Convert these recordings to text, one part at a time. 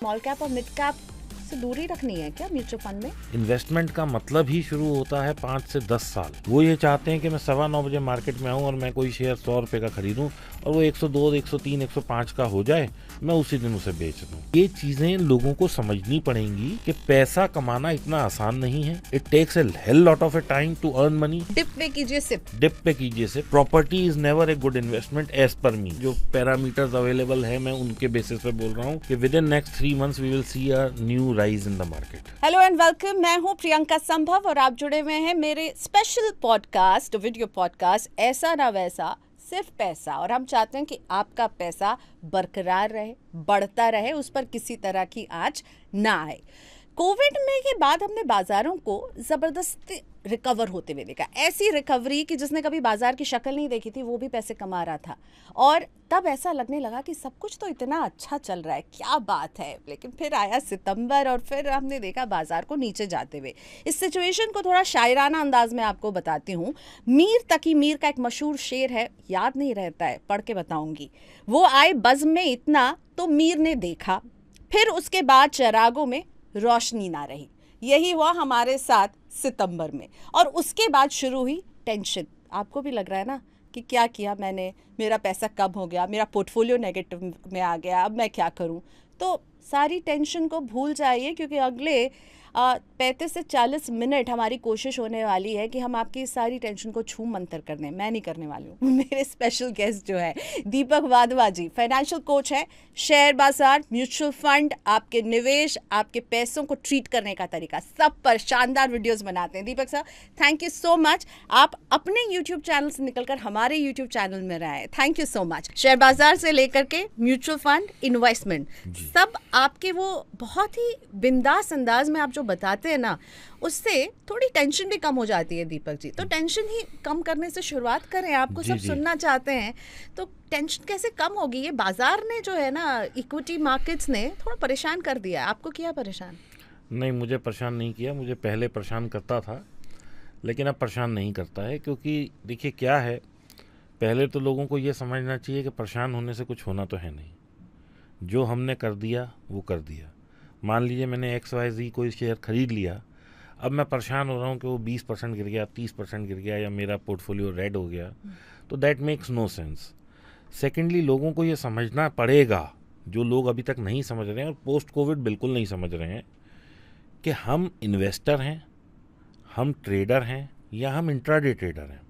Small cap और mid cap से दूरी रखनी है क्या म्यूचुअल फंड में? इन्वेस्टमेंट का मतलब ही शुरू होता है 5 से 10 साल। वो ये चाहते हैं कि मैं 9:15 बजे मार्केट में आऊँ और मैं कोई शेयर 100 रुपए का खरीदूं और वो 102, 103, 105 का हो जाए, मैं उसी दिन उसे बेच दूं। ये चीजें लोगों को समझनी पड़ेंगी कि पैसा कमाना इतना आसान नहीं है। It takes a hell lot of a time to earn money. Dip पे कीजिए सिप। डिप पे कीजिए SIP. Property is never a good investment as per me. जो पैरामीटर्स अवेलेबल है मैं उनके बेसिस पे बोल रहा हूँ कि within next 3 months we will see a new rise in the market. Hello and welcome, मैं हूँ प्रियंका संभव और आप जुड़े हुए हैं मेरे स्पेशल पॉडकास्ट, वीडियो पॉडकास्ट ऐसा ना वैसा सिर्फ पैसा। और हम चाहते हैं कि आपका पैसा बरकरार रहे, बढ़ता रहे, उस पर किसी तरह की आँच ना आए। कोविड में के बाद हमने बाजारों को जबरदस्ती रिकवर होते हुए देखा, ऐसी रिकवरी कि जिसने कभी बाजार की शक्ल नहीं देखी थी वो भी पैसे कमा रहा था। और तब ऐसा लगने लगा कि सब कुछ तो इतना अच्छा चल रहा है, क्या बात है। लेकिन फिर आया सितंबर और फिर हमने देखा बाजार को नीचे जाते हुए। इस सिचुएशन को थोड़ा शायराना अंदाज में आपको बताती हूँ। मीर तकी मीर का एक मशहूर शेर है, याद नहीं रहता है, पढ़ के बताऊंगी। वो आए बज़्म में इतना तो मीर ने देखा, फिर उसके बाद चिरागों में रोशनी ना रही। यही हुआ हमारे साथ सितंबर में। और उसके बाद शुरू हुई टेंशन। आपको भी लग रहा है ना कि क्या किया मैंने, मेरा पैसा कम हो गया, मेरा पोर्टफोलियो नेगेटिव में आ गया, अब मैं क्या करूं। तो सारी टेंशन को भूल जाइए, क्योंकि अगले 35 से 40 मिनट हमारी कोशिश होने वाली है कि हम आपकी सारी टेंशन को छू मंतर कर दें। मैं नहीं करने वाली हूँ। मेरे स्पेशल गेस्ट जो है दीपक वाधवा जी, फाइनेंशियल कोच है। शेयर बाजार, म्यूचुअल फंड, आपके निवेश, आपके पैसों को ट्रीट करने का तरीका, सब पर शानदार वीडियोस बनाते हैं। Deepak sir, thank you so much. आप अपने यूट्यूब चैनल से निकलकर हमारे यूट्यूब चैनल में रहे, thank you so much. Share बाजार से लेकर के म्यूचुअल फंड, इन्वेस्टमेंट, सब आपके वो बहुत ही बिंदास अंदाज में आप जो बताते हैं ना, उससे थोड़ी टेंशन भी कम हो जाती है। दीपक जी, तो टेंशन ही कम करने से शुरुआत करें। आपको सब सुनना चाहते हैं, तो टेंशन कैसे कम होगी? ये बाजार ने जो है ना, इक्विटी मार्केट्स ने थोड़ा परेशान कर दिया। आपको किया परेशान? नहीं, मुझे परेशान नहीं किया। मुझे पहले परेशान करता था, लेकिन अब परेशान नहीं करता है। क्योंकि देखिए क्या है, पहले तो लोगों को ये समझना चाहिए कि परेशान होने से कुछ होना तो है नहीं। जो हमने कर दिया वो कर दिया। मान लीजिए मैंने XYZ कोई शेयर खरीद लिया, अब मैं परेशान हो रहा हूँ कि वो 20% गिर गया, 30% गिर गया, या मेरा पोर्टफोलियो रेड हो गया, तो that makes no sense. Secondly, लोगों को ये समझना पड़ेगा, जो लोग अभी तक नहीं समझ रहे हैं और पोस्ट कोविड बिल्कुल नहीं समझ रहे हैं, कि हम इन्वेस्टर हैं, हम ट्रेडर हैं, या हम इंट्राडे ट्रेडर हैं।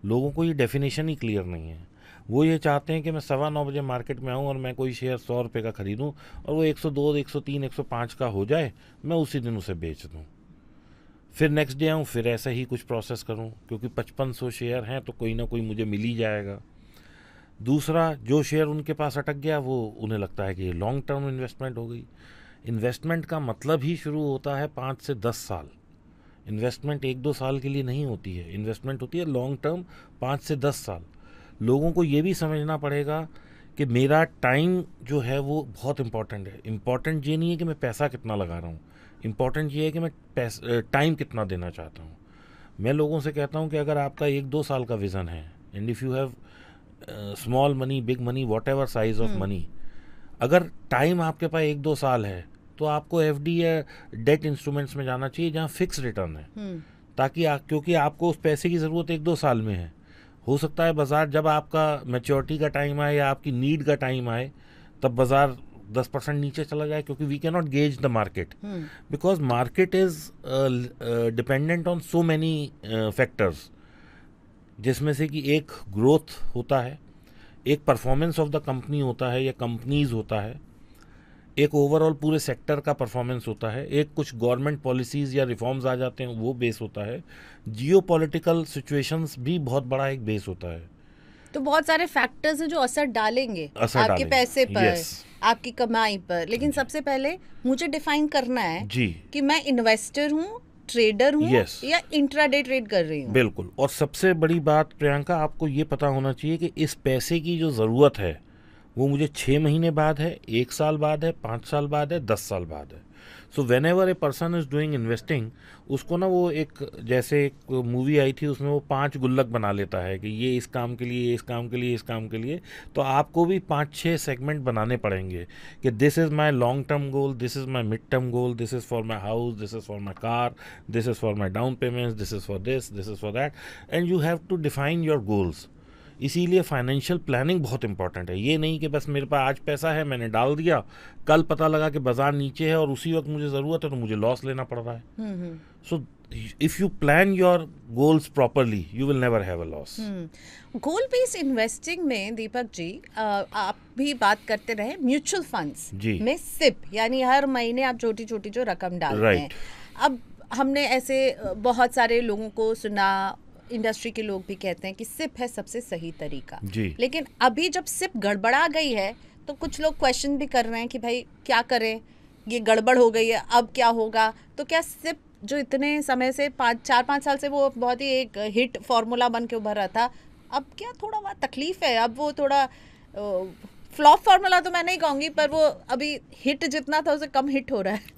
लोगों को ये डेफिनेशन ही क्लियर नहीं है। वो ये चाहते हैं कि मैं 9:15 बजे मार्केट में आऊँ और मैं कोई शेयर 100 रुपये का खरीदूं और वो 102, 103, 105 का हो जाए, मैं उसी दिन उसे बेच दूं। फिर नेक्स्ट डे आऊँ, फिर ऐसा ही कुछ प्रोसेस करूं, क्योंकि 5500 शेयर हैं तो कोई ना कोई मुझे मिल ही जाएगा। दूसरा, जो शेयर उनके पास अटक गया, वो उन्हें लगता है कि ये लॉन्ग टर्म इन्वेस्टमेंट हो गई। इन्वेस्टमेंट का मतलब ही शुरू होता है 5 से 10 साल। इन्वेस्टमेंट 1-2 साल के लिए नहीं होती है, इन्वेस्टमेंट होती है लॉन्ग टर्म, 5 से 10 साल। लोगों को ये भी समझना पड़ेगा कि मेरा टाइम जो है वो बहुत इम्पॉर्टेंट है। इम्पॉर्टेंट ये नहीं है कि मैं पैसा कितना लगा रहा हूँ, इम्पॉर्टेंट ये है कि मैं टाइम कितना देना चाहता हूँ। मैं लोगों से कहता हूँ कि अगर आपका 1-2 साल का विज़न है, and if you have small money, big money, what ever size of money, अगर टाइम आपके पास 1-2 साल है, तो आपको FD या डेट इंस्ट्रूमेंट्स में जाना चाहिए जहाँ फिक्स रिटर्न है, ताकि क्योंकि आपको उस पैसे की ज़रूरत 1-2 साल में है। हो सकता है बाजार जब आपका मैच्योरिटी का टाइम आए या आपकी नीड का टाइम आए, तब बाजार 10% नीचे चला जाए, क्योंकि we cannot gauge the market, because market is dependent on so many factors, जिसमें से कि एक ग्रोथ होता है, एक परफॉर्मेंस ऑफ द कंपनी होता है या कंपनीज होता है, एक ओवरऑल पूरे सेक्टर का परफॉर्मेंस होता है, एक कुछ गवर्नमेंट पॉलिसीज़ या रिफॉर्म्स आ जाते हैं, वो बेस होता है, जियोपॉलिटिकल सिचुएशंस भी बहुत बड़ा एक बेस होता है। तो बहुत सारे फैक्टर्स हैं जो असर डालेंगे आपके पैसे पर, आपकी कमाई पर। लेकिन सबसे पहले मुझे डिफाइन करना है कि मैं इन्वेस्टर हूँ, ट्रेडर हूँ, या इंट्राडे ट्रेड कर रही हूँ। बिल्कुल। और सबसे बड़ी बात प्रियंका, आपको ये पता होना चाहिए कि इस पैसे की जो ज़रूरत है वो मुझे 6 महीने बाद है, 1 साल बाद है, 5 साल बाद है, 10 साल बाद है। So when ever a person is doing investing, उसको ना वो एक, जैसे एक मूवी आई थी उसमें वो 5 गुल्लक बना लेता है कि ये इस काम के लिए, इस काम के लिए, इस काम के लिए। तो आपको भी 5-6 सेगमेंट बनाने पड़ेंगे कि this is my long term goal, this is my mid term goal, this is for my house, this is for my car, this is for my down payments, this is for this is for that, and you have to define your goals. इसीलिए financial planning बहुत important है। ये नहीं किबस मेरे पास आज पैसा है, मैंने डाल दिया, कल पता लगा कि बाजार नीचे है और उसी वक्त मुझे ज़रूरत है तो मुझे लॉस लेना पड़ रहा है। So if you plan your goals properly you will never have a loss. Goal based investing में दीपक जी, आप भी बात करते रहे म्यूचुअल फंड्स में सिप, यानी हर महीने आप छोटी छोटी जो रकम डालते हैं। अब हमने ऐसे बहुत सारे लोगों को सुना, इंडस्ट्री के लोग भी कहते हैं कि सिप है सबसे सही तरीका जी। लेकिन अभी जब सिप गड़बड़ा गई है तो कुछ लोग क्वेश्चन भी कर रहे हैं कि भाई क्या करें, ये गड़बड़ हो गई है, अब क्या होगा। तो क्या सिप जो इतने समय से 4-5 साल से वो बहुत ही एक हिट फॉर्मूला बन के उभर रहा था, अब क्या थोड़ा वहाँ तकलीफ है, अब वो थोड़ा फ्लॉप फार्मूला तो मैं नहीं कहूँगी, पर वो अभी हिट जितना था उसे कम हिट हो रहा है।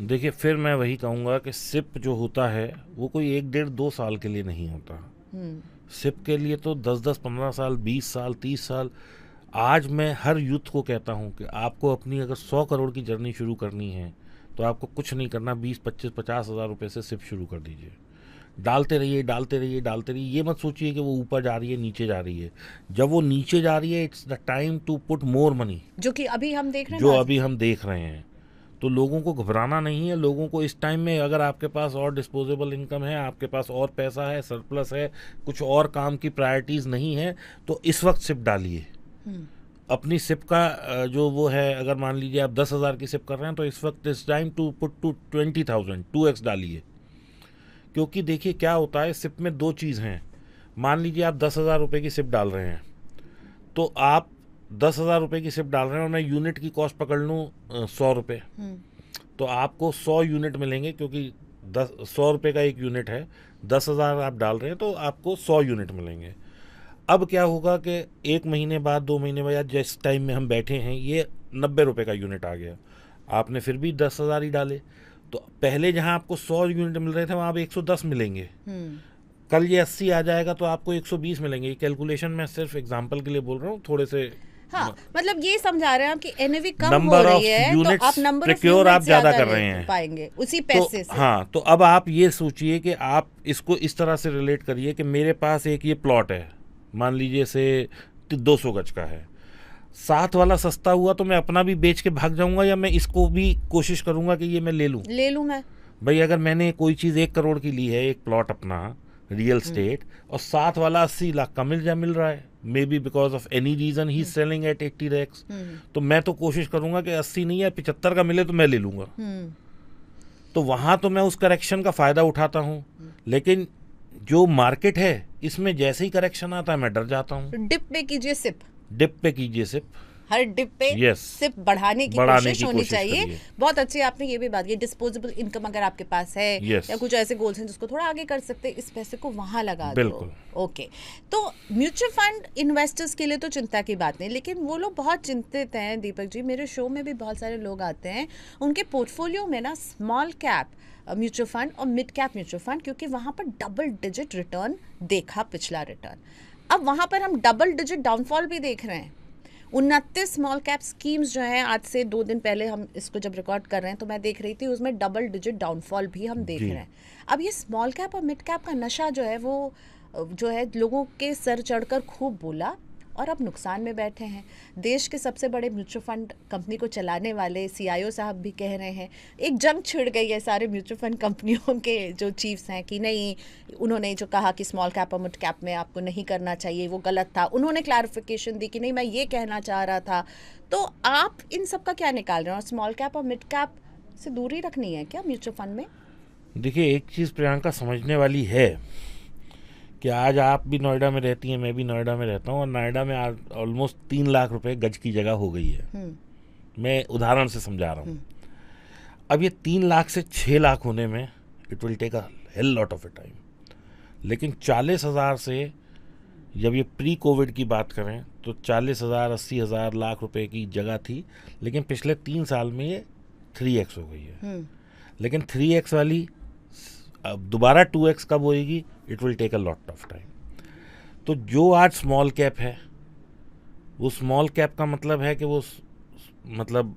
देखिए, फिर मैं वही कहूँगा कि सिप जो होता है वो कोई 1-1.5-2 साल के लिए नहीं होता। सिप के लिए तो 10-10, 15 साल, 20 साल, 30 साल। आज मैं हर यूथ को कहता हूँ कि आपको अपनी अगर 100 करोड़ की जर्नी शुरू करनी है तो आपको कुछ नहीं करना, 20, 25, 50 हज़ार रुपये से सिप शुरू कर दीजिए। डालते रहिए, डालते रहिए, डालते रहिए। ये मत सोचिए कि वो ऊपर जा रही है, नीचे जा रही है। जब वो नीचे जा रही है, it's the time to put more money, जो कि अभी हम देख रहे हैं, जो अभी हम देख रहे हैं। तो लोगों को घबराना नहीं है। लोगों को इस टाइम में, अगर आपके पास और डिस्पोजेबल इनकम है, आपके पास और पैसा है, सरप्लस है, कुछ और काम की प्रायोरिटीज़ नहीं है, तो इस वक्त सिप डालिए। अपनी सिप का जो वो है, अगर मान लीजिए आप 10,000 की सिप कर रहे हैं तो इस वक्त इस time to put to 20,000, 2x डालिए। क्योंकि देखिए क्या होता है, सिप में 2 चीज़ हैं। मान लीजिए आप 10,000 रुपये की सिप डाल रहे हैं, तो आप 10,000 रुपये की सिप डाल रहे हैं और मैं यूनिट की कॉस्ट पकड़ लूँ 100 रुपये, तो आपको 100 यूनिट मिलेंगे, क्योंकि 100 रुपये का एक यूनिट है। 10,000 आप डाल रहे हैं तो आपको 100 यूनिट मिलेंगे। अब क्या होगा कि 1 महीने बाद, 2 महीने बाद, जिस टाइम में हम बैठे हैं, ये 90 रुपये का यूनिट आ गया। आपने फिर भी 10,000 ही डाले, तो पहले जहाँ आपको 100 यूनिट मिल रहे थे वहाँ आप 110 मिलेंगे। कल ये 80 आ जाएगा तो आपको 120 मिलेंगे। ये कैलकुलेशन मैं सिर्फ एग्जांपल के लिए बोल रहा हूँ, थोड़े से। हाँ, मतलब ये समझा रहे हैं कि एनएवी कम हो रही है तो आप नंबर ऑफ यूनिट्स आप ज्यादा कर रहे हैं, पाएंगे उसी पैसे से। हाँ, तो अब आप ये सोचिए कि आप इसको इस तरह से रिलेट करिए कि मेरे पास एक ये प्लॉट है, मान लीजिए से 200 गज का है। साथ वाला सस्ता हुआ तो मैं अपना भी बेच के भाग जाऊंगा, या मैं इसको भी कोशिश करूंगा कि ये मैं ले लूं मैं। भाई अगर मैंने कोई चीज़ 1 करोड़ की ली है, एक प्लॉट अपना रियल स्टेट, और साथ वाला 80 लाख का मिल रहा है, maybe because of any reason he selling at 80 lakhs, तो मैं तो कोशिश करूंगा कि 80 नहीं है 75 का मिले तो मैं ले लूंगा। तो वहां तो मैं उस करेक्शन का फायदा उठाता हूं। लेकिन जो मार्केट है इसमें जैसे ही करेक्शन आता है मैं डर जाता हूँ। डिप पे कीजिए सिप, डिप पे कीजिए सिप, हर डिप पे सिप बढ़ाने की कोशिश होनी चाहिए। बहुत अच्छी आपने ये भी बात की, डिस्पोजेबल इनकम अगर आपके पास है या कुछ ऐसे गोल्स हैं जिसको थोड़ा आगे कर सकते हैं, इस पैसे को वहां लगा दो। ओके, तो म्यूचुअल फंड इन्वेस्टर्स के लिए तो चिंता की बात नहीं, लेकिन वो लोग बहुत चिंतित हैं दीपक जी। मेरे शो में भी बहुत सारे लोग आते हैं, उनके पोर्टफोलियो में ना स्मॉल कैप म्यूचुअल फंड और मिड कैप म्यूचुअल फंड, क्योंकि वहां पर डबल डिजिट रिटर्न देखा, पिछला रिटर्न। अब वहां पर हम डबल डिजिट डाउनफॉल भी देख रहे हैं। 29 स्मॉल कैप स्कीम्स जो हैं, आज से 2 दिन पहले हम इसको जब रिकॉर्ड कर रहे हैं तो मैं देख रही थी, उसमें डबल डिजिट डाउनफॉल भी हम देख रहे हैं। अब ये स्मॉल कैप और मिड कैप का नशा जो है वो जो है लोगों के सर चढ़कर खूब बोला और अब नुकसान में बैठे हैं। देश के सबसे बड़े म्यूचुअल फंड कंपनी को चलाने वाले CIO साहब भी कह रहे हैं, एक जंग छिड़ गई है सारे म्यूचुअल फंड कंपनियों के जो चीफ्स हैं कि नहीं, उन्होंने जो कहा कि स्मॉल कैप और मिड कैप में आपको नहीं करना चाहिए वो गलत था, उन्होंने क्लैरिफिकेशन दी कि नहीं मैं ये कहना चाह रहा था। तो आप इन सब का क्या निकाल रहे हैं, और स्मॉल कैप और मिड कैप से दूरी रखनी है क्या म्यूचुअल फंड में? देखिए, एक चीज़ प्रियंका समझने वाली है कि आज आप भी नोएडा में रहती हैं, मैं भी नोएडा में रहता हूँ, और नोएडा में आज ऑलमोस्ट 3 लाख रुपए गज की जगह हो गई है। मैं उदाहरण से समझा रहा हूँ। अब ये 3 लाख से 6 लाख होने में it will take a hell lot of a time. लेकिन 40,000 से, जब ये प्री कोविड की बात करें तो 40,000, 80,000 लाख रुपए की जगह थी, लेकिन पिछले 3 साल में ये 3x हो गई है, लेकिन 3x वाली अब दोबारा 2x कब होएगी, it will take a lot of time. तो जो आज स्मॉल कैप है, वो स्मॉल कैप का मतलब है कि वो मतलब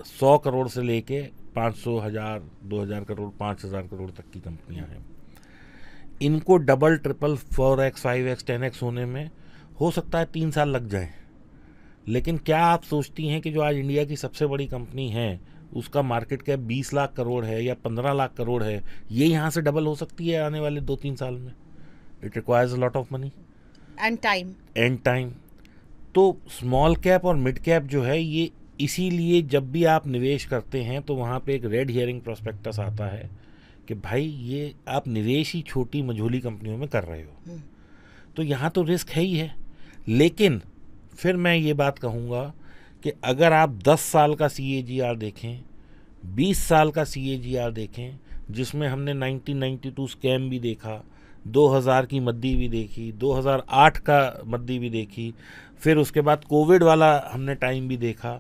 100 करोड़ से लेके 500, 1000, 2000 करोड़, 5000 करोड़ तक की कंपनियां हैं। इनको double, triple, 4x, 5x, 10x होने में हो सकता है 3 साल लग जाएं। लेकिन क्या आप सोचती हैं कि जो आज इंडिया की सबसे बड़ी कंपनी है उसका मार्केट कैप 20 लाख करोड़ है या 15 लाख करोड़ है, ये यहाँ से डबल हो सकती है आने वाले 2-3 साल में? It requires a lot of money and time. तो स्मॉल कैप और मिड कैप जो है, ये इसीलिए जब भी आप निवेश करते हैं तो वहाँ पे एक रेड हियरिंग प्रोस्पेक्टस आता है कि भाई ये आप निवेश ही छोटी मझोली कंपनियों में कर रहे हो, तो यहाँ तो रिस्क है ही है। लेकिन फिर मैं ये बात कहूँगा कि अगर आप 10 साल का CAGR देखें, 20 साल का CAGR देखें, जिसमें हमने 1992 स्कैम भी देखा, 2000 की मद्दी भी देखी, 2008 का मद्दी भी देखी, फिर उसके बाद कोविड वाला हमने टाइम भी देखा,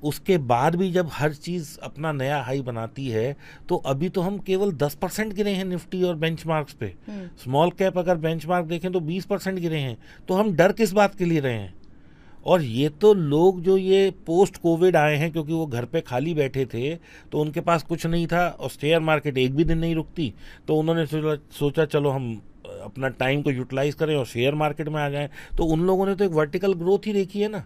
उसके बाद भी जब हर चीज़ अपना नया हाई बनाती है तो अभी तो हम केवल 10% गिरे हैं निफ्टी और बेंचमार्क्स पे। स्मॉल कैप अगर बेंचमार्क देखें तो 20% गिरे हैं। तो हम डर किस बात के लिए रहे हैं? और ये तो लोग जो ये पोस्ट कोविड आए हैं, क्योंकि वो घर पे खाली बैठे थे तो उनके पास कुछ नहीं था और शेयर मार्केट एक भी दिन नहीं रुकती, तो उन्होंने सोचा चलो हम अपना टाइम को यूटिलाइज करें और शेयर मार्केट में आ जाएं। तो उन लोगों ने तो एक वर्टिकल ग्रोथ ही देखी है ना,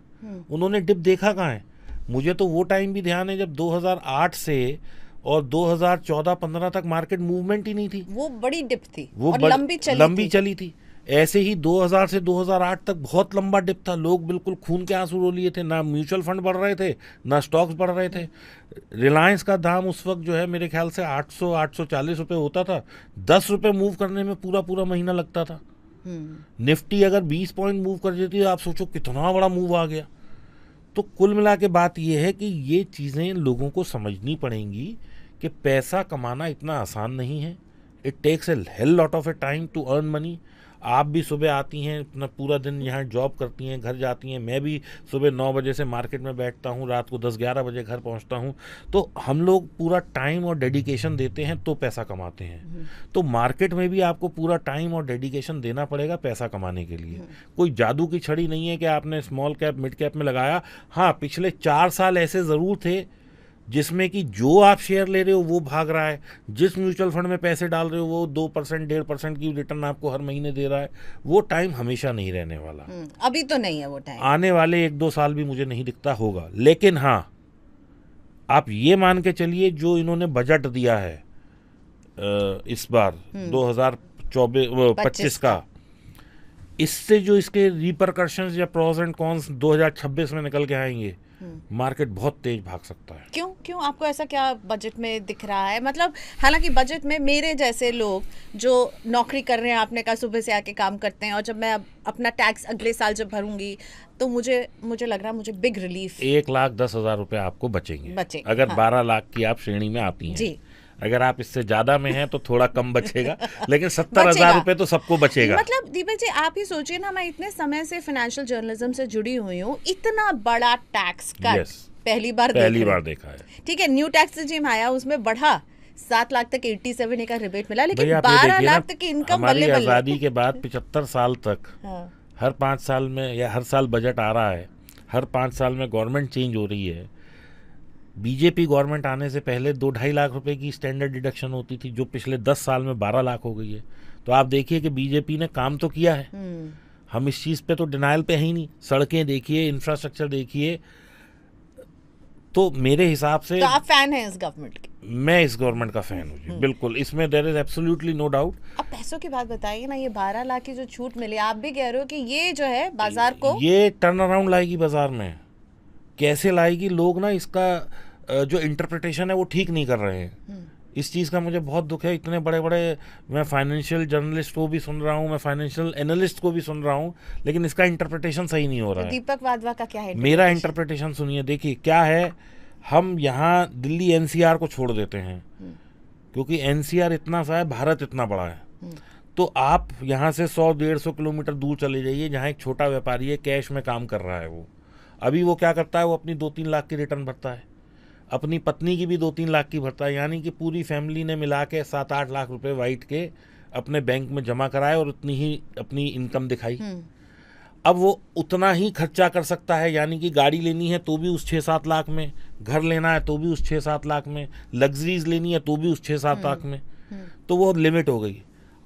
उन्होंने डिप देखा कहाँ है? मुझे तो वो टाइम भी ध्यान है जब 2008 से और 2014-15 तक मार्केट मूवमेंट ही नहीं थी। वो बड़ी डिप थी, वो और लंबी चली थी। ऐसे ही 2000 से 2008 तक बहुत लंबा डिप था, लोग बिल्कुल खून के आंसू रो लिए थे, ना म्यूचुअल फंड बढ़ रहे थे, ना स्टॉक्स बढ़ रहे थे। रिलायंस का दाम उस वक्त जो है मेरे ख्याल से 800-840 रुपये होता था, 10 रुपये मूव करने में पूरा महीना लगता था। निफ्टी अगर 20 पॉइंट मूव कर देती है, आप सोचो कितना बड़ा मूव आ गया। तो कुल मिला के बात यह है कि ये चीज़ें लोगों को समझनी पड़ेंगी कि पैसा कमाना इतना आसान नहीं है। It takes a hell lot of a time to earn money. आप भी सुबह आती हैं, अपना पूरा दिन यहाँ जॉब करती हैं, घर जाती हैं, मैं भी सुबह 9 बजे से मार्केट में बैठता हूँ, रात को 10-11 बजे घर पहुँचता हूँ। तो हम लोग पूरा टाइम और डेडिकेशन देते हैं तो पैसा कमाते हैं। तो मार्केट में भी आपको पूरा टाइम और डेडिकेशन देना पड़ेगा पैसा कमाने के लिए। कोई जादू की छड़ी नहीं है कि आपने स्मॉल कैप मिड कैप में लगाया। हाँ, पिछले 4 साल ऐसे ज़रूर थे जिसमें कि जो आप शेयर ले रहे हो वो भाग रहा है, जिस म्यूचुअल फंड में पैसे डाल रहे हो वो 2%, 1.5% की रिटर्न आपको हर महीने दे रहा है। वो टाइम हमेशा नहीं रहने वाला। अभी तो नहीं है वो टाइम, आने वाले 1-2 साल भी मुझे नहीं दिखता होगा। लेकिन हाँ, आप ये मान के चलिए जो इन्होंने बजट दिया है इस बार 2025 का, इससे जो इसके रिपरकशंस या प्रोस एंड कॉन्स 2026 में निकल के आएंगे, मार्केट बहुत तेज भाग सकता है। क्यों आपको ऐसा क्या बजट में दिख रहा है? मतलब हालांकि बजट में मेरे जैसे लोग जो नौकरी कर रहे हैं, आपने कहा सुबह से आके काम करते हैं, और जब मैं अपना टैक्स अगले साल जब भरूंगी तो मुझे लग रहा है मुझे बिग रिलीफ। 1,10,000 रुपए आपको बचेंगे अगर हाँ। 12 लाख की आप श्रेणी में आती हैं जी। अगर आप इससे ज्यादा में हैं तो थोड़ा कम बचेगा, लेकिन 70,000 रुपए तो सबको बचेगा। मतलब दीपक जी, आप ही सोचिए ना, मैं इतने समय से फाइनेंशियल जर्नलिज्म से जुड़ी हुई हूँ, इतना बड़ा टैक्स कट पहली बार देखा है। ठीक है, न्यू टैक्स रिजीम आया, उसमें बढ़ा 7 लाख तक 87 का रिबेट मिला, लेकिन 12 लाख तक की इनकम हमारी आजादी के बाद 75 साल तक हर 5 साल में या हर साल बजट आ रहा है, हर 5 साल में गवर्नमेंट चेंज हो रही है। बीजेपी गवर्नमेंट आने से पहले 2-2.5 लाख रुपए की स्टैंडर्ड डिडक्शन होती थी, जो पिछले 10 साल में 12 लाख हो गई है। तो आप देखिए कि बीजेपी ने काम तो किया है। हम इस चीज़ पे तो डिनाइल पे है ही नहीं। सड़कें देखिए, इंफ्रास्ट्रक्चर देखिए। तो मेरे हिसाब से तो आप फैन हैं इस गवर्नमेंट के? मैं इस गवर्नमेंट का फैन हूँ बिल्कुल, इसमें there is absolutely no doubt. अब पैसों की बात बताइए ना, ये 12 लाख की जो छूट मिली, आप भी कह रहे हो कि ये जो है बाजार को ये टर्न अराउंड लाएगी बाजार में। कैसे लाएगी? लोग ना इसका जो इंटरप्रिटेशन है वो ठीक नहीं कर रहे हैं। इस चीज़ का मुझे बहुत दुख है। इतने बड़े बड़े मैं फाइनेंशियल जर्नलिस्ट को भी सुन रहा हूँ, मैं फाइनेंशियल एनालिस्ट को भी सुन रहा हूँ, लेकिन इसका इंटरप्रिटेशन सही नहीं हो रहा है। दीपक वाधवा का क्या है? मेरा इंटरप्रिटेशन सुनिए। देखिए क्या है, हम यहाँ दिल्ली एनसीआर को छोड़ देते हैं क्योंकि एनसीआर इतना सा है, भारत इतना बड़ा है। तो आप यहाँ से 100-150 किलोमीटर दूर चले जाइए, जहाँ एक छोटा व्यापारी है, कैश में काम कर रहा है। वो अभी वो क्या करता है, वो अपनी 2-3 लाख की रिटर्न भरता है। अपनी पत्नी की भी 2-3 लाख की भरता है, यानी कि पूरी फैमिली ने मिला के 7-8 लाख रुपए वाइट के अपने बैंक में जमा कराए और उतनी ही अपनी इनकम दिखाई। अब वो उतना ही खर्चा कर सकता है, यानी कि गाड़ी लेनी है तो भी उस 6-7 लाख में, घर लेना है तो भी उस 6-7 लाख में, लग्जरीज लेनी है तो भी उस 6-7 लाख में, तो वो लिमिट हो गई।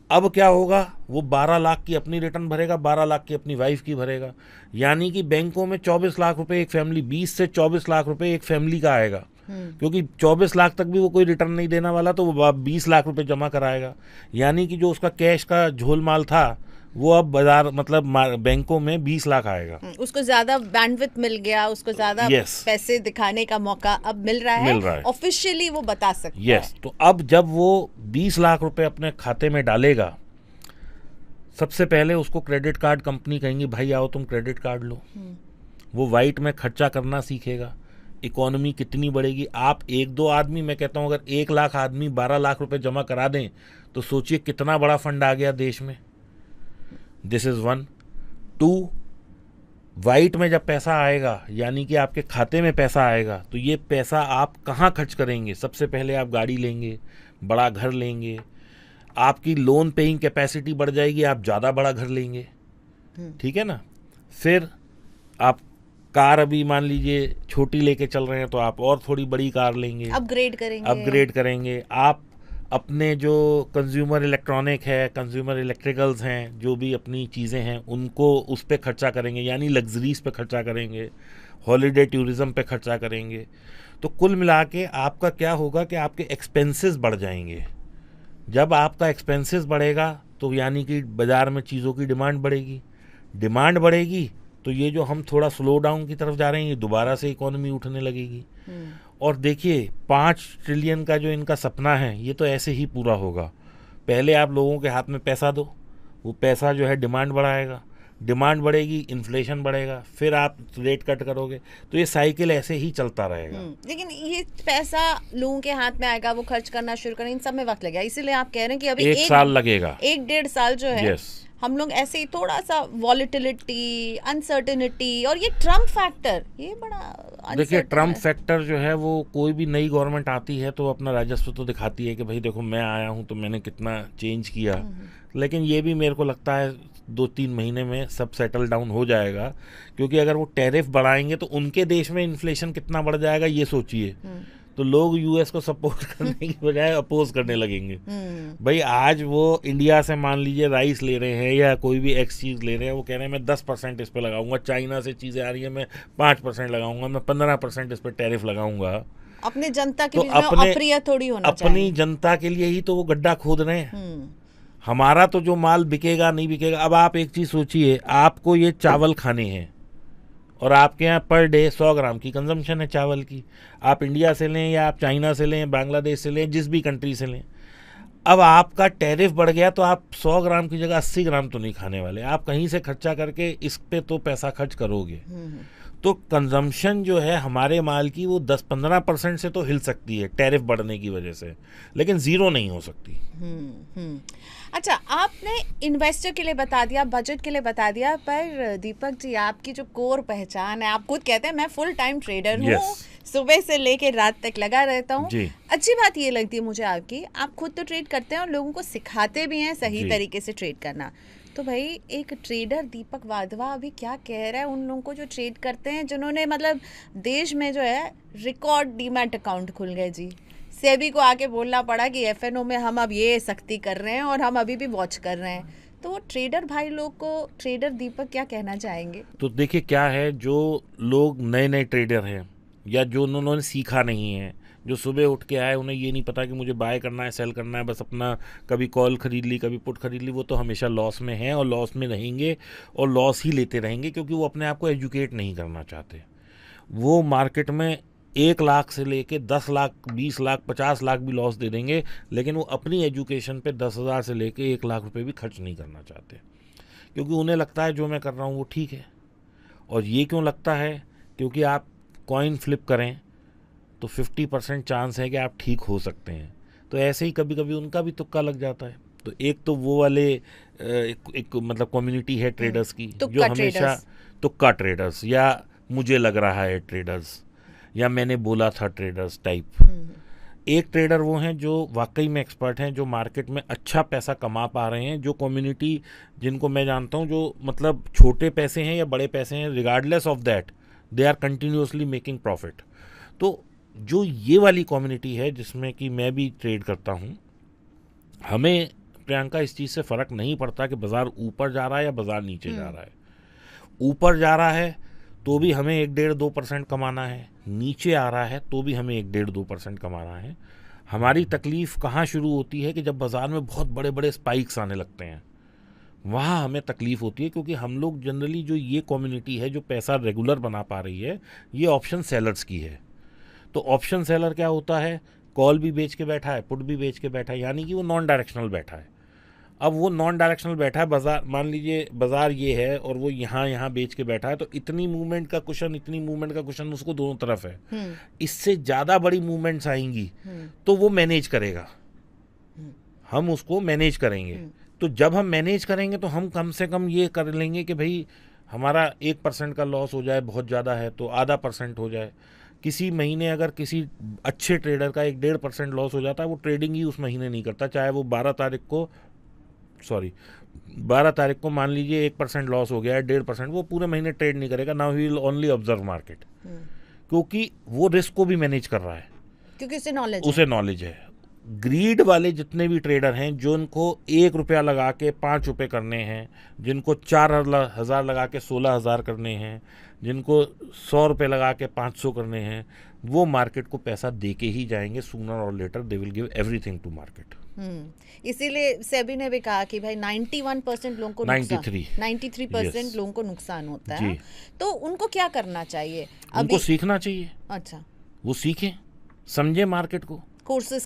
अब क्या होगा, वो 12 लाख की अपनी रिटर्न भरेगा, 12 लाख की अपनी वाइफ की भरेगा, यानी कि बैंकों में 24 लाख रुपए एक फैमिली, 20 से 24 लाख रुपए एक फैमिली का आएगा, क्योंकि 24 लाख तक भी वो कोई रिटर्न नहीं देने वाला, तो वो 20 लाख रुपए जमा कराएगा, यानी कि जो उसका कैश का झोलमाल था वो अब बाजार मतलब बैंकों में 20 लाख आएगा। उसको ज्यादा बैंडविड्थ मिल गया, उसको ज्यादा पैसे दिखाने का मौका अब मिल रहा है, ऑफिशियली वो बता सकता है। तो अब जब वो 20 लाख रुपए अपने खाते में डालेगा, सबसे पहले उसको क्रेडिट कार्ड कंपनी कहेंगी भाई आओ तुम क्रेडिट कार्ड लो, वो वाइट में खर्चा करना सीखेगा, इकोनॉमी कितनी बढ़ेगी। आप 1-2 आदमी, मैं कहता हूँ अगर 1 लाख आदमी 12 लाख रुपए जमा करा दें तो सोचिए कितना बड़ा फंड आ गया देश में। This is 1। 2, वाइट में जब पैसा आएगा, यानी कि आपके खाते में पैसा आएगा, तो ये पैसा आप कहाँ खर्च करेंगे? सबसे पहले आप गाड़ी लेंगे, बड़ा घर लेंगे, आपकी लोन पेइंग कैपेसिटी बढ़ जाएगी, आप ज़्यादा बड़ा घर लेंगे, ठीक है ना। फिर आप कार अभी मान लीजिए छोटी लेके चल रहे हैं तो आप और थोड़ी बड़ी कार लेंगे, अपग्रेड करेंगे। आप अपने जो कंज्यूमर इलेक्ट्रॉनिक है, कंज्यूमर इलेक्ट्रिकल्स हैं, जो भी अपनी चीज़ें हैं उनको उस पर खर्चा करेंगे, यानी लग्जरीज पे खर्चा करेंगे, हॉलीडे टूरिज्म पे खर्चा करेंगे। तो कुल मिला के आपका क्या होगा कि आपके एक्सपेंसेस बढ़ जाएंगे। जब आपका एक्सपेंसेस बढ़ेगा तो यानी कि बाज़ार में चीज़ों की डिमांड बढ़ेगी, डिमांड बढ़ेगी तो ये जो हम थोड़ा स्लो डाउन की तरफ जा रहे हैं, ये दोबारा से इकोनॉमी उठने लगेगी। और देखिए 5 ट्रिलियन का जो इनका सपना है ये तो ऐसे ही पूरा होगा। पहले आप लोगों के हाथ में पैसा दो, वो पैसा जो है डिमांड बढ़ाएगा, डिमांड बढ़ेगी, इन्फ्लेशन बढ़ेगा, फिर आप रेट कट करोगे, तो ये साइकिल ऐसे ही चलता रहेगा। लेकिन ये पैसा लोगों के हाथ में आएगा, वो खर्च करना शुरू करें, इन सब में वक्त लगेगा, इसीलिए आप कह रहे हैं कि अभी 1 साल लगेगा, 1-1.5 साल जो है हम लोग ऐसे ही थोड़ा सा वॉलेटिलिटी, अनसर्टेनिटी और ये ट्रम्प फैक्टर, ये बड़ा देखिए ट्रम्प फैक्टर जो है वो कोई भी नई गवर्नमेंट आती है तो अपना राजस्व तो दिखाती है कि भाई देखो मैं आया हूँ तो मैंने कितना चेंज किया, लेकिन ये भी मेरे को लगता है 2-3 महीने में सब सेटल डाउन हो जाएगा, क्योंकि अगर वो टैरिफ बढ़ाएंगे तो उनके देश में इन्फ्लेशन कितना बढ़ जाएगा ये सोचिए। तो लोग यूएस को सपोर्ट करने की बजाय अपोज करने लगेंगे। भाई आज वो इंडिया से मान लीजिए राइस ले रहे हैं या कोई भी एक्स चीज़ ले रहे हैं, वो कह रहे हैं मैं 10% इस पर लगाऊंगा, चाइना से चीज़ें आ रही है मैं 5% लगाऊंगा, मैं 15% इस पर टैरिफ लगाऊंगा। अपने जनता के बीच में अप्रिय थोड़ी होना चाहिए। अपनी जनता के लिए ही तो वो गड्ढा खोद रहे हैं। हमारा तो जो माल बिकेगा नहीं बिकेगा। अब आप एक चीज़ सोचिए, आपको ये चावल खाने हैं और आपके यहाँ पर डे 100 ग्राम की कंजम्पशन है चावल की, आप इंडिया से लें या आप चाइना से लें, बांग्लादेश से लें, जिस भी कंट्री से लें। अब आपका टैरिफ बढ़ गया तो आप 100 ग्राम की जगह 80 ग्राम तो नहीं खाने वाले, आप कहीं से खर्चा करके इस पे तो पैसा खर्च करोगे। तो कंजम्पशन जो है हमारे माल की वो 10-15% से तो हिल सकती है टैरिफ बढ़ने की वजह से, लेकिन ज़ीरो नहीं हो सकती। अच्छा, आपने इन्वेस्टर के लिए बता दिया, बजट के लिए बता दिया, पर दीपक जी आपकी जो कोर पहचान है, आप खुद कहते हैं मैं फुल टाइम ट्रेडर हूँ, सुबह से लेके रात तक लगा रहता हूँ। अच्छी बात ये लगती है मुझे आपकी, आप खुद तो ट्रेड करते हैं और लोगों को सिखाते भी हैं सही तरीके से ट्रेड करना। तो भाई एक ट्रेडर दीपक वाधवा अभी क्या कह रहा है उन लोगों को जो ट्रेड करते हैं, जिन्होंने मतलब देश में जो है रिकॉर्ड डीमैट अकाउंट खुल गए जी, सेबी को आके बोलना पड़ा कि एफएनओ में हम अब ये सख्ती कर रहे हैं और हम अभी भी वॉच कर रहे हैं। तो वो ट्रेडर भाई लोग को ट्रेडर दीपक क्या कहना चाहेंगे? तो देखिए क्या है, जो लोग नए नए ट्रेडर हैं या जो उन्होंने सीखा नहीं है, जो सुबह उठ के आए, उन्हें ये नहीं पता कि मुझे बाय करना है सेल करना है, बस अपना कभी कॉल खरीद ली कभी पुट खरीद ली, वो तो हमेशा लॉस में हैं और लॉस में रहेंगे और लॉस ही लेते रहेंगे, क्योंकि वो अपने आप को एजुकेट नहीं करना चाहते। वो मार्केट में 1 लाख से लेके 10 लाख 20 लाख 50 लाख भी लॉस दे देंगे, लेकिन वो अपनी एजुकेशन पे 10,000 से लेके 1 लाख रुपए भी खर्च नहीं करना चाहते, क्योंकि उन्हें लगता है जो मैं कर रहा हूँ वो ठीक है। और ये क्यों लगता है? क्योंकि आप कॉइन फ्लिप करें तो 50% चांस है कि आप ठीक हो सकते हैं। तो ऐसे ही कभी कभी उनका भी तुक्का लग जाता है। तो एक तो वो वाले एक मतलब कम्युनिटी है ट्रेडर्स की, जो हमेशा तुक्का ट्रेडर्स या मुझे लग रहा है ट्रेडर्स, या मैंने बोला था ट्रेडर्स टाइप। एक ट्रेडर वो हैं जो वाकई में एक्सपर्ट हैं, जो मार्केट में अच्छा पैसा कमा पा रहे हैं, जो कम्युनिटी जिनको मैं जानता हूँ, जो मतलब छोटे पैसे हैं या बड़े पैसे हैं, regardless of that they are continuously making profit. तो जो ये वाली कम्युनिटी है जिसमें कि मैं भी ट्रेड करता हूँ, हमें प्रियंका इस चीज़ से फ़र्क नहीं पड़ता कि बाज़ार ऊपर जा रहा है या बाज़ार नीचे जा रहा है। ऊपर जा रहा है तो भी हमें 1-1.5-2% कमाना है, नीचे आ रहा है तो भी हमें 1-1.5-2% कमाना है। हमारी तकलीफ़ कहाँ शुरू होती है कि जब बाज़ार में बहुत बड़े बड़े स्पाइक्स आने लगते हैं, वहाँ हमें तकलीफ़ होती है, क्योंकि हम लोग जनरली जो ये कम्युनिटी है जो पैसा रेगुलर बना पा रही है, ये ऑप्शन सेलर्स की है। तो ऑप्शन सेलर क्या होता है, कॉल भी बेच के बैठा है, पुट भी बेच के बैठा है, यानी कि वो नॉन डायरेक्शनल बैठा है। अब वो नॉन डायरेक्शनल बैठा है, बाजार मान लीजिए बाजार ये है और वो यहाँ बेच के बैठा है, तो इतनी मूवमेंट का कुशन उसको दोनों तरफ है। इससे ज़्यादा बड़ी मूवमेंट्स आएंगी तो वो मैनेज करेगा, हम उसको मैनेज करेंगे। तो जब हम मैनेज करेंगे तो हम कम से कम ये कर लेंगे कि भाई हमारा 1% का लॉस हो जाए, बहुत ज़्यादा है तो आधा % हो जाए। किसी महीने अगर किसी अच्छे ट्रेडर का 1-1.5% लॉस हो जाता है, वो ट्रेडिंग ही उस महीने नहीं करता, चाहे वो 12 तारीख को मान लीजिए 1% लॉस हो गया है, 1.5%, वो पूरे महीने ट्रेड नहीं करेगा। Now he will only observe market, क्योंकि वो रिस्क को भी मैनेज कर रहा है, क्योंकि उसे नॉलेज है। ग्रीड वाले जितने भी ट्रेडर हैं, जो उनको 1 रुपया लगा के 5 रुपये करने हैं, जिनको 4,000 लगा के 16,000 करने हैं, जिनको 100 रुपये लगा के 500 करने हैं, वो मार्केट को पैसा दे के ही जाएंगे। सूनर और later they will give everything to market. इसीलिए सेबी ने भी कहा कि भाई 91% लोगों को 93% लोगों को नुकसान होता है। तो उनको क्या करना चाहिए? उनको सीखना चाहिए। अच्छा, वो सीखें, समझे मार्केट को, कोर्सेज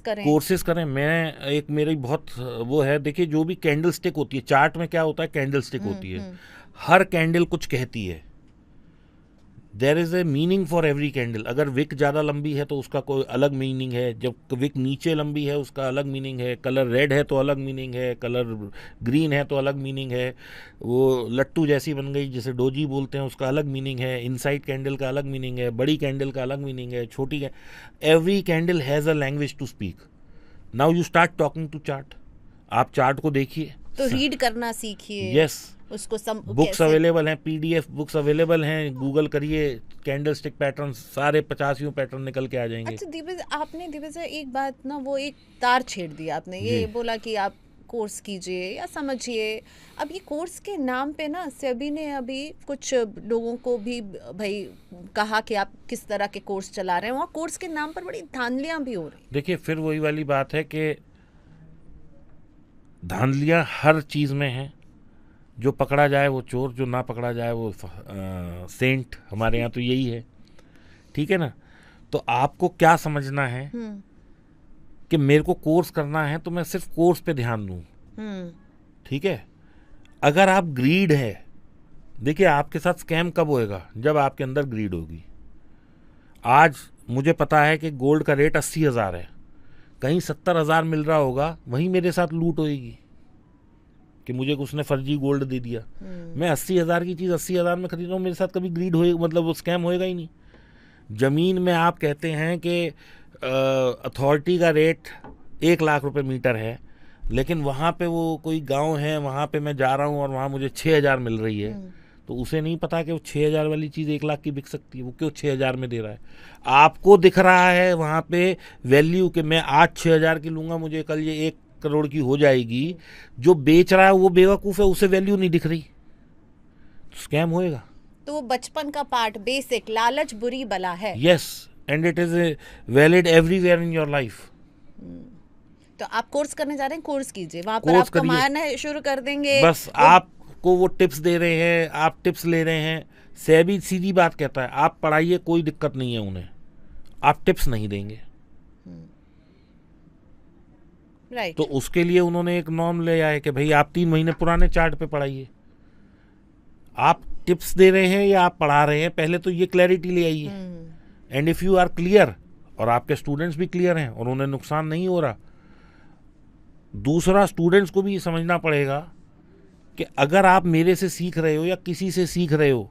करें। मेरी बहुत वो है, देखिए जो भी कैंडल स्टिक होती है, चार्ट में क्या होता है, कैंडल स्टिक होती है, हर कैंडल कुछ कहती है। There is a meaning for every candle. अगर विक ज़्यादा लंबी है तो उसका कोई अलग मीनिंग है, जब विक नीचे लंबी है उसका अलग मीनिंग है, कलर रेड है तो अलग मीनिंग है, कलर ग्रीन है तो अलग मीनिंग है, वो लट्टू जैसी बन गई जिसे डोजी बोलते हैं उसका अलग मीनिंग है, इनसाइड कैंडल का अलग मीनिंग है, बड़ी कैंडल का अलग मीनिंग है, छोटी every candle has a language to speak. Now you start talking to chart. आप चार्ट को देखिए, तो रीड करना सीखिए। यस, उसको बुक्स अवेलेबल हैं, PDF बुक्स अवेलेबल हैं, गूगल करिए, कैंडल स्टिक पैटर्न, सारे 50 पैटर्न निकल के आ जाएंगे। अच्छा दिव्य से एक बात ना, वो एक तार छेड़ दिया आपने, ये बोला कि आप कोर्स कीजिए या समझिए। अब ये कोर्स के नाम पे ना सेबी ने अभी कुछ लोगों को भी भाई कहा कि आप किस तरह के कोर्स चला रहे हैं, वहाँ कोर्स के नाम पर बड़ी धांधलियाँ भी हो रही। देखिए फिर वही वाली बात है कि धांधलियाँ हर चीज़ में हैं। जो पकड़ा जाए वो चोर, जो ना पकड़ा जाए वो सेंट। हमारे यहाँ तो यही है, ठीक है ना। तो आपको क्या समझना है कि मेरे को कोर्स करना है तो मैं सिर्फ कोर्स पे ध्यान दूँ, ठीक है। अगर आप ग्रीड है, देखिए आपके साथ स्कैम कब होएगा, जब आपके अंदर ग्रीड होगी। आज मुझे पता है कि गोल्ड का रेट 80,000 है, कहीं 70,000 मिल रहा होगा, वहीं मेरे साथ लूट होएगी कि मुझे उसने फर्जी गोल्ड दे दिया। मैं 80,000 की चीज़ 80,000 में खरीद रहा हूँ, मेरे साथ कभी ग्रीड होएगा, मतलब वो स्कैम होएगा ही नहीं। ज़मीन में आप कहते हैं कि अथॉरिटी का रेट 1 लाख रुपए मीटर है, लेकिन वहाँ पे वो कोई गांव है, वहाँ पे मैं जा रहा हूँ और वहाँ मुझे 6,000 मिल रही है, तो उसे नहीं पता कि वो 6,000 वाली चीज़ 1 लाख की बिक सकती है। वो क्यों 6,000 में दे रहा है? आपको दिख रहा है वहाँ पे वैल्यू कि मैं आज 6,000 की लूँगा, मुझे कल ये 1 करोड़ की हो जाएगी। जो बेच रहा है वो बेवकूफ़ है, उसे वैल्यू नहीं दिख रही, स्कैम होएगा। तो वो बचपन का पार्ट, बेसिक, लालच बुरी बला है। Yes, and it is valid everywhere in your life. तो आप कोर्स करने जा रहे हैं, कोर्स कीजिए, वहां पर आप कमाना शुरू कर देंगे। बस आपको वो टिप्स दे रहे हैं, आप टिप्स ले रहे हैं। सेबी सीधी बात कहता है, आप पढ़ाइए, कोई दिक्कत नहीं है उन्हें, आप टिप्स नहीं देंगे। राइट। तो उसके लिए उन्होंने एक नॉर्म ले आया कि भाई आप 3 महीने पुराने चार्ट पे पढ़ाइए। आप टिप्स दे रहे हैं या आप पढ़ा रहे हैं, पहले तो ये क्लैरिटी ले आइए। And if you are clear, और आपके स्टूडेंट्स भी क्लियर हैं और उन्हें नुकसान नहीं हो रहा, दूसरा स्टूडेंट्स को भी ये समझना पड़ेगा कि अगर आप मेरे से सीख रहे हो या किसी से सीख रहे हो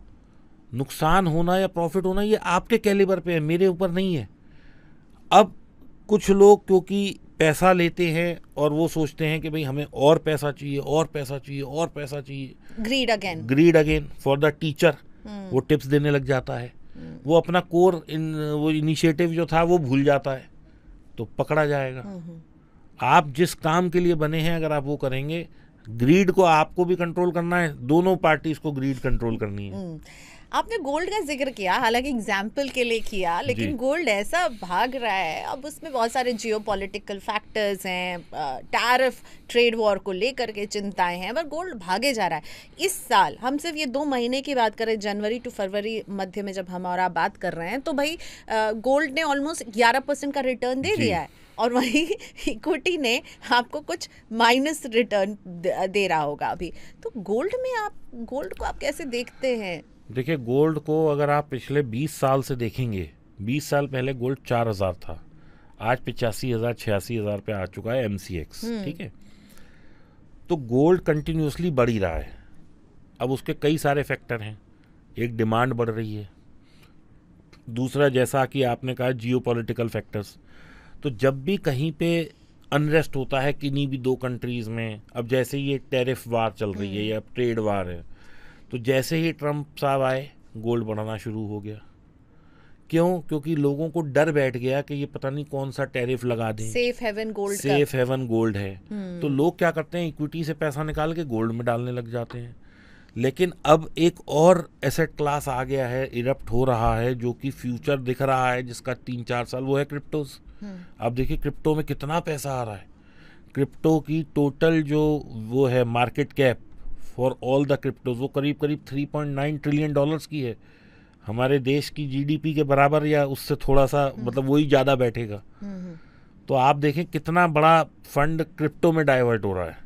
नुकसान होना या प्रॉफिट होना ये आपके कैलिबर पे है, मेरे ऊपर नहीं है। अब कुछ लोग क्योंकि पैसा लेते हैं और वो सोचते हैं कि भाई हमें और पैसा चाहिए, और पैसा चाहिए, और पैसा चाहिए, greed again for the teacher, वो टिप्स देने लग जाता है, वो अपना कोर वो इनिशिएटिव जो था वो भूल जाता है, तो पकड़ा जाएगा। आप जिस काम के लिए बने हैं अगर आप वो करेंगे, ग्रीड को आपको भी कंट्रोल करना है, दोनों पार्टीज को ग्रीड कंट्रोल करनी है। आपने गोल्ड का जिक्र किया, हालांकि एग्जाम्पल के लिए किया, लेकिन गोल्ड ऐसा भाग रहा है, अब उसमें बहुत सारे जियोपॉलिटिकल फैक्टर्स हैं, टैरिफ, ट्रेड वॉर को लेकर के चिंताएं हैं, पर गोल्ड भागे जा रहा है। इस साल हम सिर्फ ये 2 महीने की बात करें, जनवरी टू फरवरी मध्य में जब हम और आप बात कर रहे हैं, तो भाई गोल्ड ने ऑलमोस्ट 11% का रिटर्न दे दिया है, और वहीं इक्विटी ने आपको कुछ माइनस रिटर्न दे रहा होगा अभी। तो गोल्ड में आप गोल्ड को आप कैसे देखते हैं? देखिए, गोल्ड को अगर आप पिछले 20 साल से देखेंगे, 20 साल पहले गोल्ड 4000 था, आज 85,000 86,000 पे आ चुका है MCX, ठीक है। तो गोल्ड कंटिन्यूसली बढ़ ही रहा है। अब उसके कई सारे फैक्टर हैं, एक डिमांड बढ़ रही है, दूसरा जैसा कि आपने कहा जियोपॉलिटिकल फैक्टर्स। तो जब भी कहीं पे अनरेस्ट होता है किन्हीं भी 2 कंट्रीज़ में, अब जैसे ये टैरिफ वार चल रही है या ट्रेड वार है, तो जैसे ही ट्रम्प साहब आए गोल्ड बढ़ना शुरू हो गया। क्यों? क्योंकि लोगों को डर बैठ गया कि ये पता नहीं कौन सा टैरिफ लगा दें, सेफ हेवन गोल्ड है। तो लोग क्या करते हैं, इक्विटी से पैसा निकाल के गोल्ड में डालने लग जाते हैं। लेकिन अब एक और एसेट क्लास आ गया है, इरप्ट हो रहा है, जो कि फ्यूचर दिख रहा है, जिसका 3-4 साल, वो है क्रिप्टोज। अब देखिए क्रिप्टो में कितना पैसा आ रहा है। क्रिप्टो की टोटल जो वो है market cap for all the cryptos, वो करीब 3.9 ट्रिलियन डॉलर्स की है। हमारे देश की GDP के बराबर या उससे थोड़ा सा, मतलब वही ज़्यादा बैठेगा। तो आप देखें कितना बड़ा फंड क्रिप्टो में डाइवर्ट हो रहा है।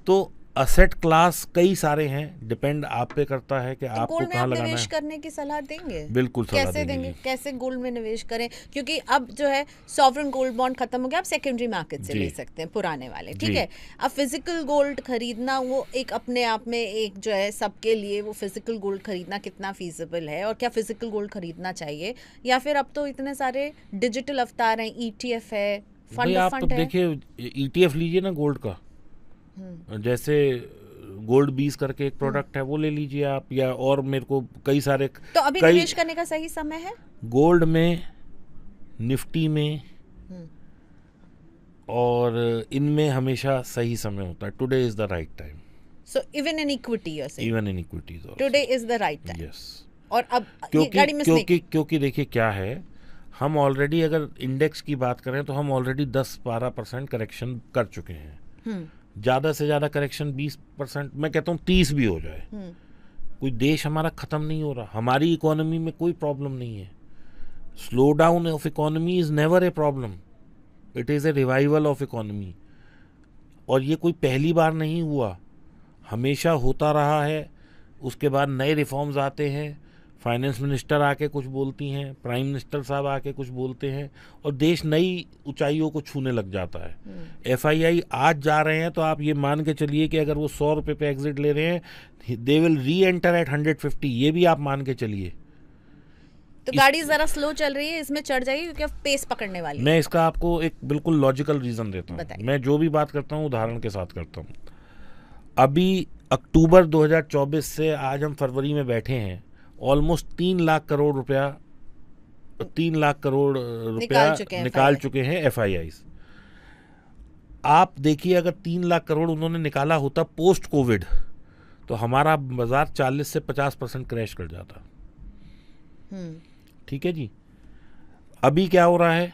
तो असेट क्लास कई सारे हैं, डिपेंड आप पे करता है कि तो आपको कहाँ लगाना है। निवेश करने की सलाह देंगे? बिल्कुल सलाह कैसे देंगे, कैसे गोल्ड में निवेश करें? क्योंकि अब जो है सॉवरेन गोल्ड बॉन्ड खत्म हो गया, आप सेकेंडरी मार्केट से ले सकते हैं पुराने वाले, ठीक है। अब फिजिकल गोल्ड खरीदना वो एक अपने आप में एक जो है सबके लिए, वो फिजिकल गोल्ड खरीदना कितना फीजिबल है, और क्या फिजिकल गोल्ड खरीदना चाहिए, या फिर अब तो इतने सारे डिजिटल अवतार हैं, ETF है, फंड है। देखिए ETF लीजिए ना गोल्ड का, जैसे गोल्ड 20 करके एक प्रोडक्ट है, वो ले लीजिए आप, या और मेरे को कई सारे। तो अभी निवेश करने का सही समय है गोल्ड में, निफ्टी में, और इनमें हमेशा सही समय होता है। Today is the right time. So even in equity, even in equities today is the right time. Yes. और अब क्योंकि देखिए क्या है, हम ऑलरेडी अगर इंडेक्स की बात करें तो हम ऑलरेडी 10-12% करेक्शन कर चुके हैं। ज़्यादा से ज़्यादा करेक्शन 20%, मैं कहता हूँ 30 भी हो जाए, कोई देश हमारा ख़त्म नहीं हो रहा, हमारी इकोनॉमी में कोई प्रॉब्लम नहीं है। Slow down of economy is never a problem, it is a revival of economy. और ये कोई पहली बार नहीं हुआ, हमेशा होता रहा है। उसके बाद नए रिफॉर्म्स आते हैं, फाइनेंस मिनिस्टर आके कुछ बोलती हैं, प्राइम मिनिस्टर साहब आके कुछ बोलते हैं, और देश नई ऊंचाइयों को छूने लग जाता है। FII आज जा रहे हैं तो आप ये मान के चलिए कि अगर वो 100 रुपये पे एग्जिट ले रहे हैं, दे विल री एंटर एट 150, ये भी आप मान के चलिए। तो गाड़ी जरा स्लो चल रही है, इसमें चढ़ जाएगी क्योंकि अब पेस पकड़ने वाली है। मैं इसका आपको एक बिल्कुल लॉजिकल रीज़न देता हूँ। मैं जो भी बात करता हूँ उदाहरण के साथ करता हूँ। अभी अक्टूबर 2024 से आज हम फरवरी में बैठे हैं, ऑलमोस्ट 3 लाख करोड़ रुपया निकाल चुके हैं FIIs। आप देखिए अगर 3 लाख करोड़ उन्होंने निकाला होता पोस्ट कोविड, तो हमारा बाजार 40 से 50% क्रैश कर जाता। ठीक है जी। अभी क्या हो रहा है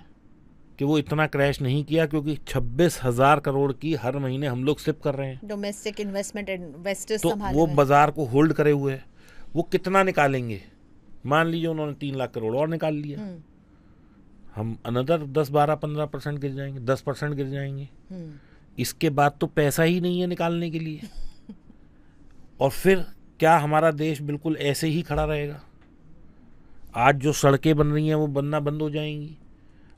कि वो इतना क्रैश नहीं किया, क्योंकि 26,000 करोड़ की हर महीने हम लोग स्लिप कर रहे हैं, डोमेस्टिक इन्वेस्टमेंट इन्वेस्टर्स, तो वो बाजार को होल्ड करे हुए है। वो कितना निकालेंगे? मान लीजिए उन्होंने 3 लाख करोड़ और निकाल लिया, हम अनदर 10-12-15% गिर जाएंगे, 10% गिर जाएंगे। इसके बाद तो पैसा ही नहीं है निकालने के लिए। और फिर क्या हमारा देश बिल्कुल ऐसे ही खड़ा रहेगा? आज जो सड़कें बन रही हैं वो बनना बंद हो जाएंगी।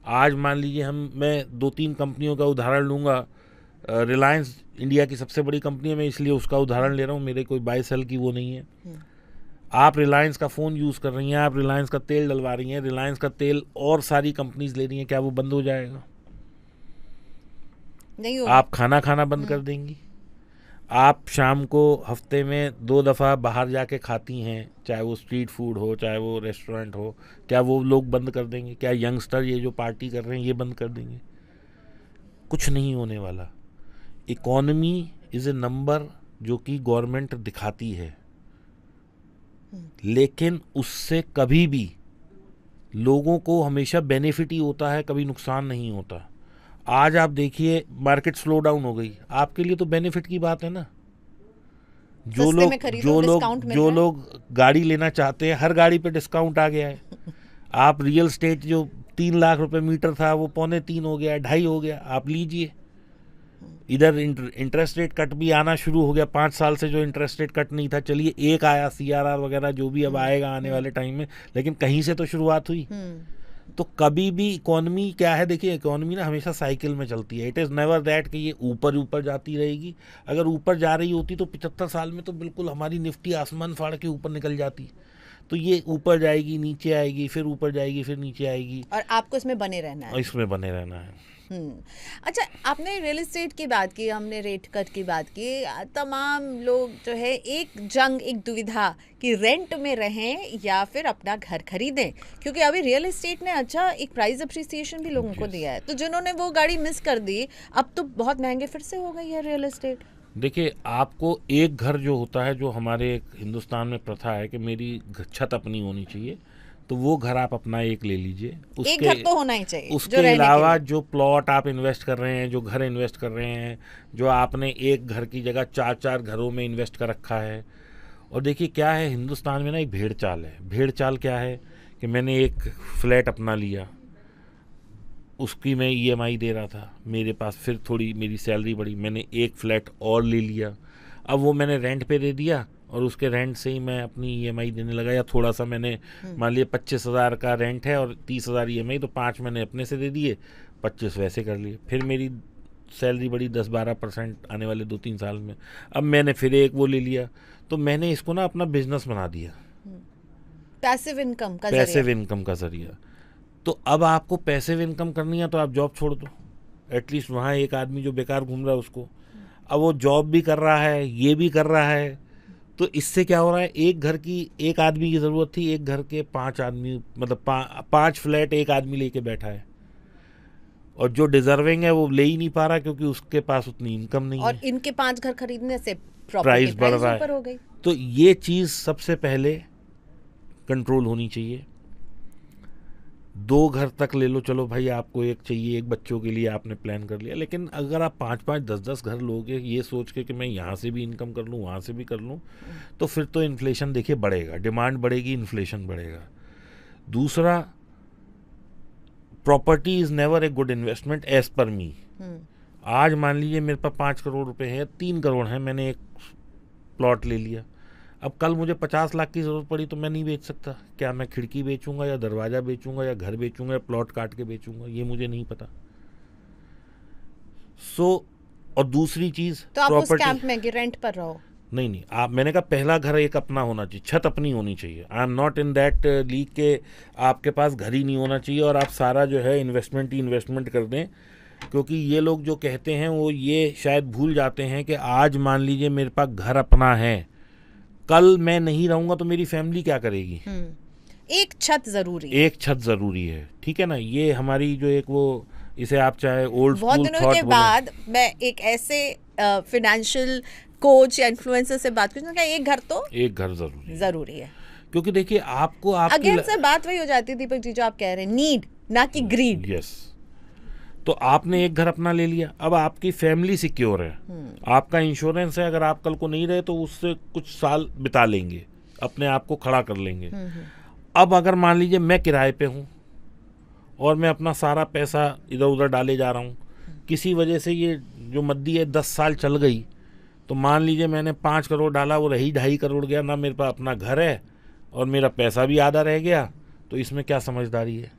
आज मान लीजिए मैं 2-3 कंपनियों का उदाहरण लूँगा। रिलायंस इंडिया की सबसे बड़ी कंपनी है, मैं इसलिए उसका उदाहरण ले रहा हूँ, मेरे कोई बाय सेल की वो नहीं है। आप रिलायंस का फ़ोन यूज़ कर रही हैं, आप रिलायंस का तेल डलवा रही हैं, रिलायंस का तेल और सारी कंपनीज ले रही हैं, क्या वो बंद हो जाएगा? नहीं होगा। आप खाना खाना बंद कर देंगी? आप शाम को हफ्ते में 2 दफ़ा बाहर जाके खाती हैं, चाहे वो स्ट्रीट फूड हो चाहे वो रेस्टोरेंट हो, क्या वो लोग बंद कर देंगे? क्या यंगस्टर ये जो पार्टी कर रहे हैं ये बंद कर देंगे? कुछ नहीं होने वाला। इकॉनमी इज़ ए नंबर जो कि गवर्नमेंट दिखाती है, लेकिन उससे कभी भी लोगों को हमेशा बेनिफिट ही होता है, कभी नुकसान नहीं होता। आज आप देखिए मार्केट स्लो डाउन हो गई, आपके लिए तो बेनिफिट की बात है ना। सस्ते में खरीदो, डिस्काउंट मिल रहा है। लोग गाड़ी लेना चाहते हैं, हर गाड़ी पे डिस्काउंट आ गया है। आप रियल स्टेट जो 3 लाख रुपए मीटर था वो 2.25 हो गया, 2.5 हो गया, आप लीजिए। इधर इंटरेस्ट रेट कट भी आना शुरू हो गया, 5 साल से जो इंटरेस्ट रेट कट नहीं था, चलिए एक आया CRR वगैरह जो भी अब आएगा आने वाले टाइम में, लेकिन कहीं से तो शुरुआत हुई। तो कभी भी इकोनॉमी क्या है, देखिए इकोनॉमी ना हमेशा साइकिल में चलती है। इट इज़ नेवर दैट कि ये ऊपर ऊपर जाती रहेगी। अगर ऊपर जा रही होती तो 75 साल में तो बिल्कुल हमारी निफ्टी आसमान फाड़ के ऊपर निकल जाती। तो ये ऊपर जाएगी, नीचे आएगी, फिर ऊपर जाएगी, फिर नीचे आएगी, और आपको इसमें बने रहना है। इसमें बने रहना है। अच्छा, आपने रियल एस्टेट की बात की, हमने रेट कट की बात की। तमाम लोग जो है एक दुविधा कि रेंट में रहें या फिर अपना घर खरीदें, क्योंकि अभी रियल एस्टेट ने अच्छा एक प्राइस अप्रिसिएशन भी लोगों को दिया है। तो जिन्होंने वो गाड़ी मिस कर दी, अब तो बहुत महंगे फिर से हो गई है रियल एस्टेट। देखिए, आपको एक घर जो होता है, जो हमारे हिंदुस्तान में प्रथा है कि मेरी छत अपनी होनी चाहिए, तो वो घर आप अपना एक ले लीजिए। एक घर तो होना ही चाहिए। उसके अलावा जो प्लॉट आप इन्वेस्ट कर रहे हैं, जो घर इन्वेस्ट कर रहे हैं, जो आपने एक घर की जगह 4-4 घरों में इन्वेस्ट कर रखा है। और देखिए क्या है, हिंदुस्तान में ना एक भेड़ चाल है। भेड़ चाल क्या है कि मैंने एक फ्लैट अपना लिया, उसकी मैं EMI दे रहा था, मेरे पास फिर थोड़ी मेरी सैलरी बढ़ी, मैंने एक फ्लैट और ले लिया, अब वो मैंने रेंट पे दे दिया और उसके रेंट से ही मैं अपनी EMI देने लगा। या थोड़ा सा मैंने मान लिया 25,000 का रेंट है और 30,000 EMI, तो 5 मैंने अपने से दे दिए, 25 वैसे कर लिए। फिर मेरी सैलरी बढ़ी 10-12% आने वाले 2-3 साल में, अब मैंने फिर एक वो ले लिया। तो मैंने इसको ना अपना बिजनेस बना दिया, पैसिव इनकम का जरिया। तो अब आपको पैसिव इनकम करनी है तो आप जॉब छोड़ दो। एटलीस्ट वहाँ एक आदमी जो बेकार घूम रहा है उसको, अब वो जॉब भी कर रहा है, ये भी कर रहा है, तो इससे क्या हो रहा है, एक घर की एक आदमी की ज़रूरत थी, एक घर के 5 आदमी, मतलब 5 फ्लैट एक आदमी लेके बैठा है। और जो डिजर्विंग है वो ले ही नहीं पा रहा क्योंकि उसके पास उतनी इनकम नहीं और है, और इनके 5 घर खरीदने से प्राइस बढ़ रहा ऊपर हो है। गई। तो ये चीज़ सबसे पहले कंट्रोल होनी चाहिए। 2 घर तक ले लो, चलो भाई आपको एक चाहिए, एक बच्चों के लिए आपने प्लान कर लिया, लेकिन अगर आप 5-5, 10-10 घर लोगे ये सोच के कि मैं यहाँ से भी इनकम कर लूँ, वहाँ से भी कर लूँ, तो फिर तो इन्फ्लेशन देखिए बढ़ेगा, डिमांड बढ़ेगी, इन्फ्लेशन बढ़ेगा। दूसरा, property is never a good investment as per me. आज मान लीजिए मेरे पास 5 करोड़ रुपए है, 3 करोड़ है, मैंने एक प्लॉट ले लिया, अब कल मुझे 50 लाख की ज़रूरत पड़ी तो मैं नहीं बेच सकता। क्या मैं खिड़की बेचूंगा या दरवाज़ा बेचूंगा या घर बेचूंगा या प्लॉट काट के बेचूंगा, ये मुझे नहीं पता। और दूसरी चीज़, तो आप उस कैंप में कि रेंट पर रहो? नहीं, आप, मैंने कहा पहला घर एक अपना होना चाहिए, छत अपनी होनी चाहिए। I am not in that league के आपके पास घर ही नहीं होना चाहिए और आप सारा जो है इन्वेस्टमेंट ही इन्वेस्टमेंट कर दें, क्योंकि ये लोग जो कहते हैं वो ये शायद भूल जाते हैं कि आज मान लीजिए मेरे पास घर अपना है, कल मैं नहीं रहूंगा तो मेरी फैमिली क्या करेगी। एक छत जरूरी है, ठीक है ना। ये हमारी जो एक वो, इसे आप चाहे ओल्ड बहुत स्कूल दिनों के बाद मैं एक ऐसे फाइनेंशियल कोच या इन्फ्लुएंसर से बात करूँ, एक घर तो एक घर जरूरी है। क्योंकि देखिए आपको अगेन से बात वही हो जाती है दीपक जी जो आप कह रहे हैं, नीड ना कि ग्रीड। यस, तो आपने एक घर अपना ले लिया, अब आपकी फैमिली सिक्योर है, आपका इंश्योरेंस है, अगर आप कल को नहीं रहे तो उससे कुछ साल बिता लेंगे, अपने आप को खड़ा कर लेंगे। अब अगर मान लीजिए मैं किराए पे हूँ और मैं अपना सारा पैसा इधर उधर डाले जा रहा हूँ, किसी वजह से ये जो मद्दी है 10 साल चल गई, तो मान लीजिए मैंने 5 करोड़ डाला, वो रही 2.5 करोड़ गया, ना मेरे पास अपना घर है और मेरा पैसा भी आधा रह गया, तो इसमें क्या समझदारी है।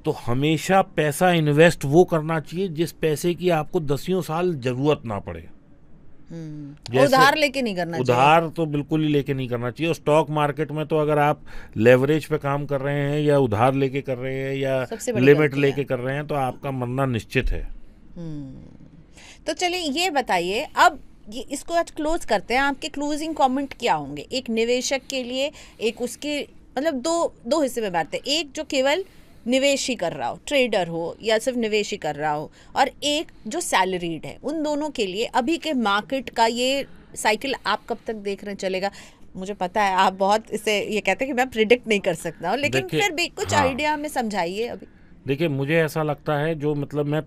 तो हमेशा पैसा इन्वेस्ट वो करना चाहिए जिस पैसे की आपको 10 साल जरूरत ना पड़े। उधार लेके नहीं करना चाहिए। उधार तो बिल्कुल ही लेके नहीं करना चाहिए। और स्टॉक मार्केट में तो अगर आप लेवरेज पे काम कर रहे हैं या उधार लेके कर रहे हैं या लिमिट लेके कर रहे हैं तो आपका मरना निश्चित है। तो चलिए ये बताइए, अब ये इसको आज क्लोज करते हैं। आपके क्लोजिंग कमेंट क्या होंगे एक निवेशक के लिए? एक उसके मतलब दो हिस्से में बांटते हैं, एक जो केवल निवेश ही कर रहा हो, ट्रेडर हो या सिर्फ निवेश ही कर रहा हो, और एक जो सैलरीड है। उन दोनों के लिए अभी के मार्केट का ये साइकिल आप कब तक देख रहे चलेगा? मुझे पता है आप बहुत इसे ये कहते हैं कि मैं प्रिडिक्ट नहीं कर सकता हूँ, लेकिन फिर भी कुछ आइडिया हमें समझाइए अभी। देखिए मुझे ऐसा लगता है, जो मतलब मैं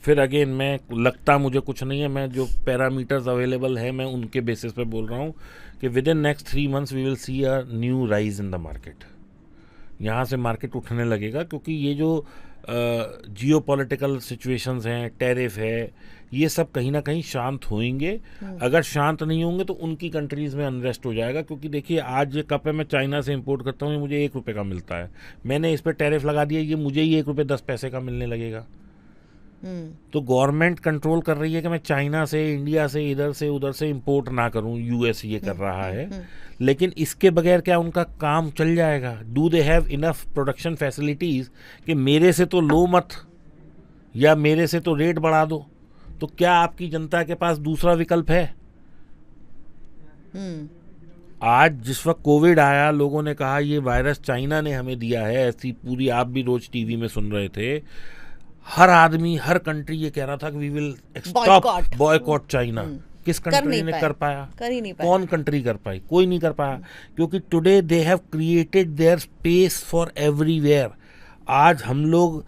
फिर अगेन मैं लगता मुझे कुछ नहीं है, मैं जो पैरामीटर्स अवेलेबल है मैं उनके बेसिस पे बोल रहा हूँ कि within next 3 months we will see a new rise in the market. यहाँ से मार्केट उठने लगेगा क्योंकि ये जो जियो पॉलिटिकल सिचुएशंस हैं, टैरिफ है, ये सब कहीं ना कहीं शांत होंगे। अगर शांत नहीं होंगे तो उनकी कंट्रीज़ में अनरेस्ट हो जाएगा। क्योंकि देखिए आज ये कप है मैं चाइना से इंपोर्ट करता हूँ, ये मुझे 1 रुपये का मिलता है, मैंने इस पर टैरिफ लगा दिया, ये मुझे ही 1 रुपये 10 पैसे का मिलने लगेगा। तो गवर्नमेंट कंट्रोल कर रही है कि मैं चाइना से, इंडिया से, इधर से उधर से इंपोर्ट ना करूं। यूएस ये कर रहा है, लेकिन इसके बगैर क्या उनका काम चल जाएगा? Do they have enough production facilities कि मेरे से तो लो मत या मेरे से तो रेट बढ़ा दो? तो क्या आपकी जनता के पास दूसरा विकल्प है? आज जिस वक्त कोविड आया, लोगों ने कहा ये वायरस चाइना ने हमें दिया है, ऐसी पूरी आप भी रोज टीवी में सुन रहे थे, हर आदमी, हर कंट्री ये कह रहा था कि we will stop boycott China. किस कंट्री ने कर पाया? कर ही नहीं पाया। कौन कंट्री कर पाई? कोई नहीं कर पाया, क्योंकि today they have created their space for everywhere. आज हम लोग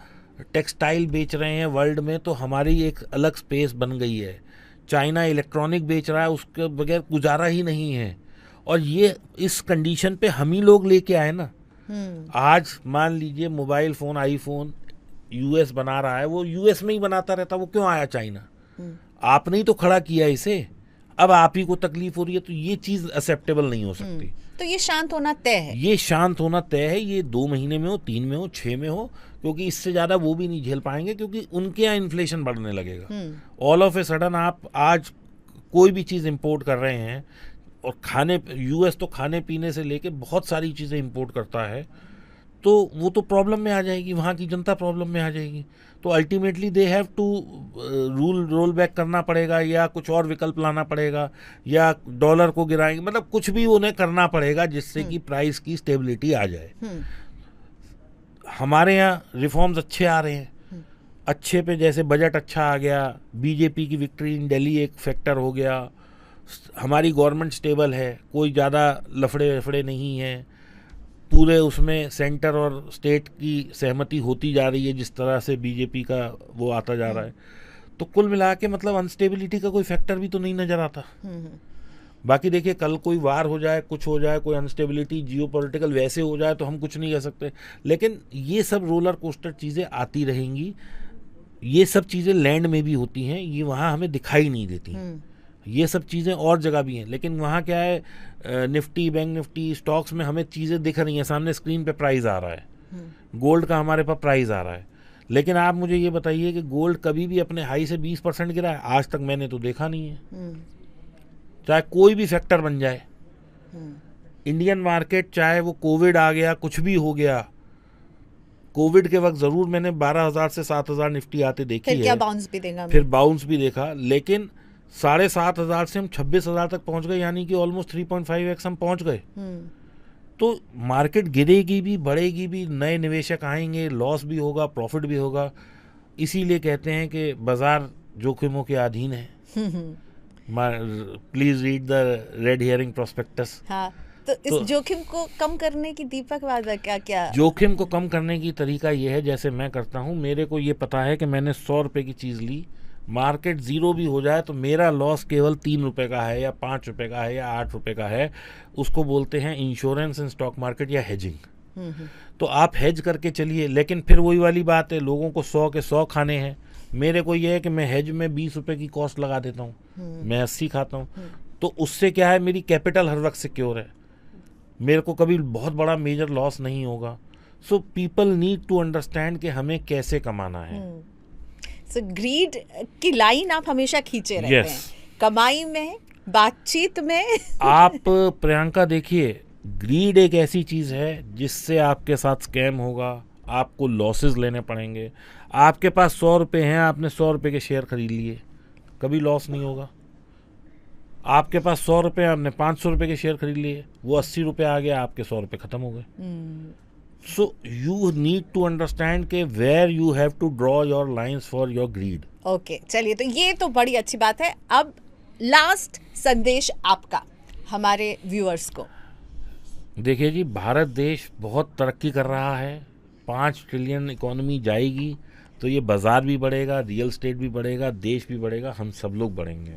टेक्सटाइल बेच रहे हैं वर्ल्ड में तो हमारी एक अलग स्पेस बन गई है। चाइना इलेक्ट्रॉनिक बेच रहा है, उसके बगैर गुजारा ही नहीं है। और ये इस कंडीशन पे हम ही लोग लेके आए ना। आज मान लीजिए मोबाइल फोन, आईफोन यूएस बना रहा है, वो यूएस में ही बनाता रहता, वो क्यों आया चाइना? आपने ही तो खड़ा किया इसे, अब आप ही को तकलीफ हो रही है, तो ये चीज एक्सेप्टेबल नहीं हो सकती। तो ये शांत होना तय है, ये शांत होना तय है। ये 2 महीने में हो, 3 में हो, 6 में हो, क्योंकि इससे ज्यादा वो भी नहीं झेल पाएंगे, क्योंकि उनके यहाँ इन्फ्लेशन बढ़ने लगेगा। ऑल ऑफ ए सडन आप आज कोई भी चीज इंपोर्ट कर रहे हैं, और खाने, यूएस तो खाने पीने से लेके बहुत सारी चीजें इंपोर्ट करता है, तो वो तो प्रॉब्लम में आ जाएगी, वहाँ की जनता प्रॉब्लम में आ जाएगी। तो ultimately they have to roll back करना पड़ेगा, या कुछ और विकल्प लाना पड़ेगा, या डॉलर को गिराएंगे, मतलब कुछ भी उन्हें करना पड़ेगा जिससे कि प्राइस की स्टेबिलिटी आ जाए। हमारे यहाँ रिफॉर्म्स अच्छे आ रहे हैं, अच्छे पे जैसे बजट अच्छा आ गया, बीजेपी की विक्ट्री इन दिल्ली एक फैक्टर हो गया, हमारी गवर्नमेंट स्टेबल है, कोई ज़्यादा लफड़े वफड़े नहीं है, पूरे उसमें सेंटर और स्टेट की सहमति होती जा रही है जिस तरह से बीजेपी का वो आता जा रहा है। तो कुल मिला के मतलब अनस्टेबिलिटी का कोई फैक्टर भी तो नहीं नजर आता। बाकी देखिए कल कोई वार हो जाए, कुछ हो जाए, कोई अनस्टेबिलिटी जियोपॉलिटिकल वैसे हो जाए तो हम कुछ नहीं कह सकते, लेकिन ये सब रोलर कोस्टर चीज़ें आती रहेंगी। ये सब चीज़ें लैंड में भी होती हैं, ये वहाँ हमें दिखाई नहीं देती। ये सब चीज़ें और जगह भी हैं, लेकिन वहाँ क्या है, निफ्टी, बैंक निफ्टी, स्टॉक्स में हमें चीज़ें दिख रही हैं, सामने स्क्रीन पे प्राइस आ रहा है, गोल्ड का हमारे पास प्राइस आ रहा है। लेकिन आप मुझे ये बताइए कि गोल्ड कभी भी अपने हाई से 20% गिरा है? आज तक मैंने तो देखा नहीं है। चाहे कोई भी फैक्टर बन जाए, इंडियन मार्केट चाहे वो कोविड आ गया, कुछ भी हो गया, कोविड के वक्त जरूर मैंने 12,000 से 7,000 निफ्टी आते देखी है, क्या बाउंस भी देगा, फिर बाउंस भी देखा, लेकिन 7,500 से हम 26,000 तक पहुंच गए, यानी कि ऑलमोस्ट 3.5x हम पहुंच गए। तो मार्केट गिरेगी भी, बढ़ेगी भी, नए निवेशक आएंगे, लॉस भी होगा, प्रॉफिट भी होगा। इसीलिए कहते हैं कि बाजार जोखिमों के अधीन है। Please read the red herring prospectus. हाँ, तो इस जोखिम को कम करने की दीपक वादा क्या जोखिम को कम करने की तरीका ये है, जैसे मैं करता हूँ, मेरे को ये पता है कि मैंने 100 रुपये की चीज़ ली, मार्केट जीरो भी हो जाए तो मेरा लॉस केवल 3 रुपये का है, या 5 रुपये का है, या 8 रुपये का है। उसको बोलते हैं इंश्योरेंस इन स्टॉक मार्केट या हेजिंग। तो आप हेज करके चलिए, लेकिन फिर वही वाली बात है, लोगों को 100 के 100 खाने हैं। मेरे को ये है कि मैं हेज में 20 रुपये की कॉस्ट लगा देता हूँ, मैं 80 खाता हूँ। तो उससे क्या है, मेरी कैपिटल हर वक्त सिक्योर है, मेरे को कभी बहुत बड़ा मेजर लॉस नहीं होगा। So people need to understand कि हमें कैसे कमाना है। सो ग्रीड की लाइन आप हमेशा खींचे रहते हैं कमाई में, बातचीत में। आप प्रियंका देखिए, ग्रीड एक ऐसी चीज़ है जिससे आपके साथ स्कैम होगा, आपको लॉसेस लेने पड़ेंगे। आपके पास 100 रुपये हैं, आपने 100 रुपये के शेयर खरीद लिए, कभी लॉस नहीं होगा। आपके पास 100 रुपये, आपने 500 रुपये के शेयर खरीद लिए, वो 80 रुपये आ गया, आपके 100 रुपये खत्म हो गए। So you need to understand के where you have to draw your lines for your greed. Okay, चलिए, तो ये तो बड़ी अच्छी बात है। अब लास्ट संदेश आपका हमारे व्यूअर्स को। देखिए जी, भारत देश बहुत तरक्की कर रहा है, 5 ट्रिलियन इकोनॉमी जाएगी तो ये बाज़ार भी बढ़ेगा, रियल स्टेट भी बढ़ेगा, देश भी बढ़ेगा, हम सब लोग बढ़ेंगे।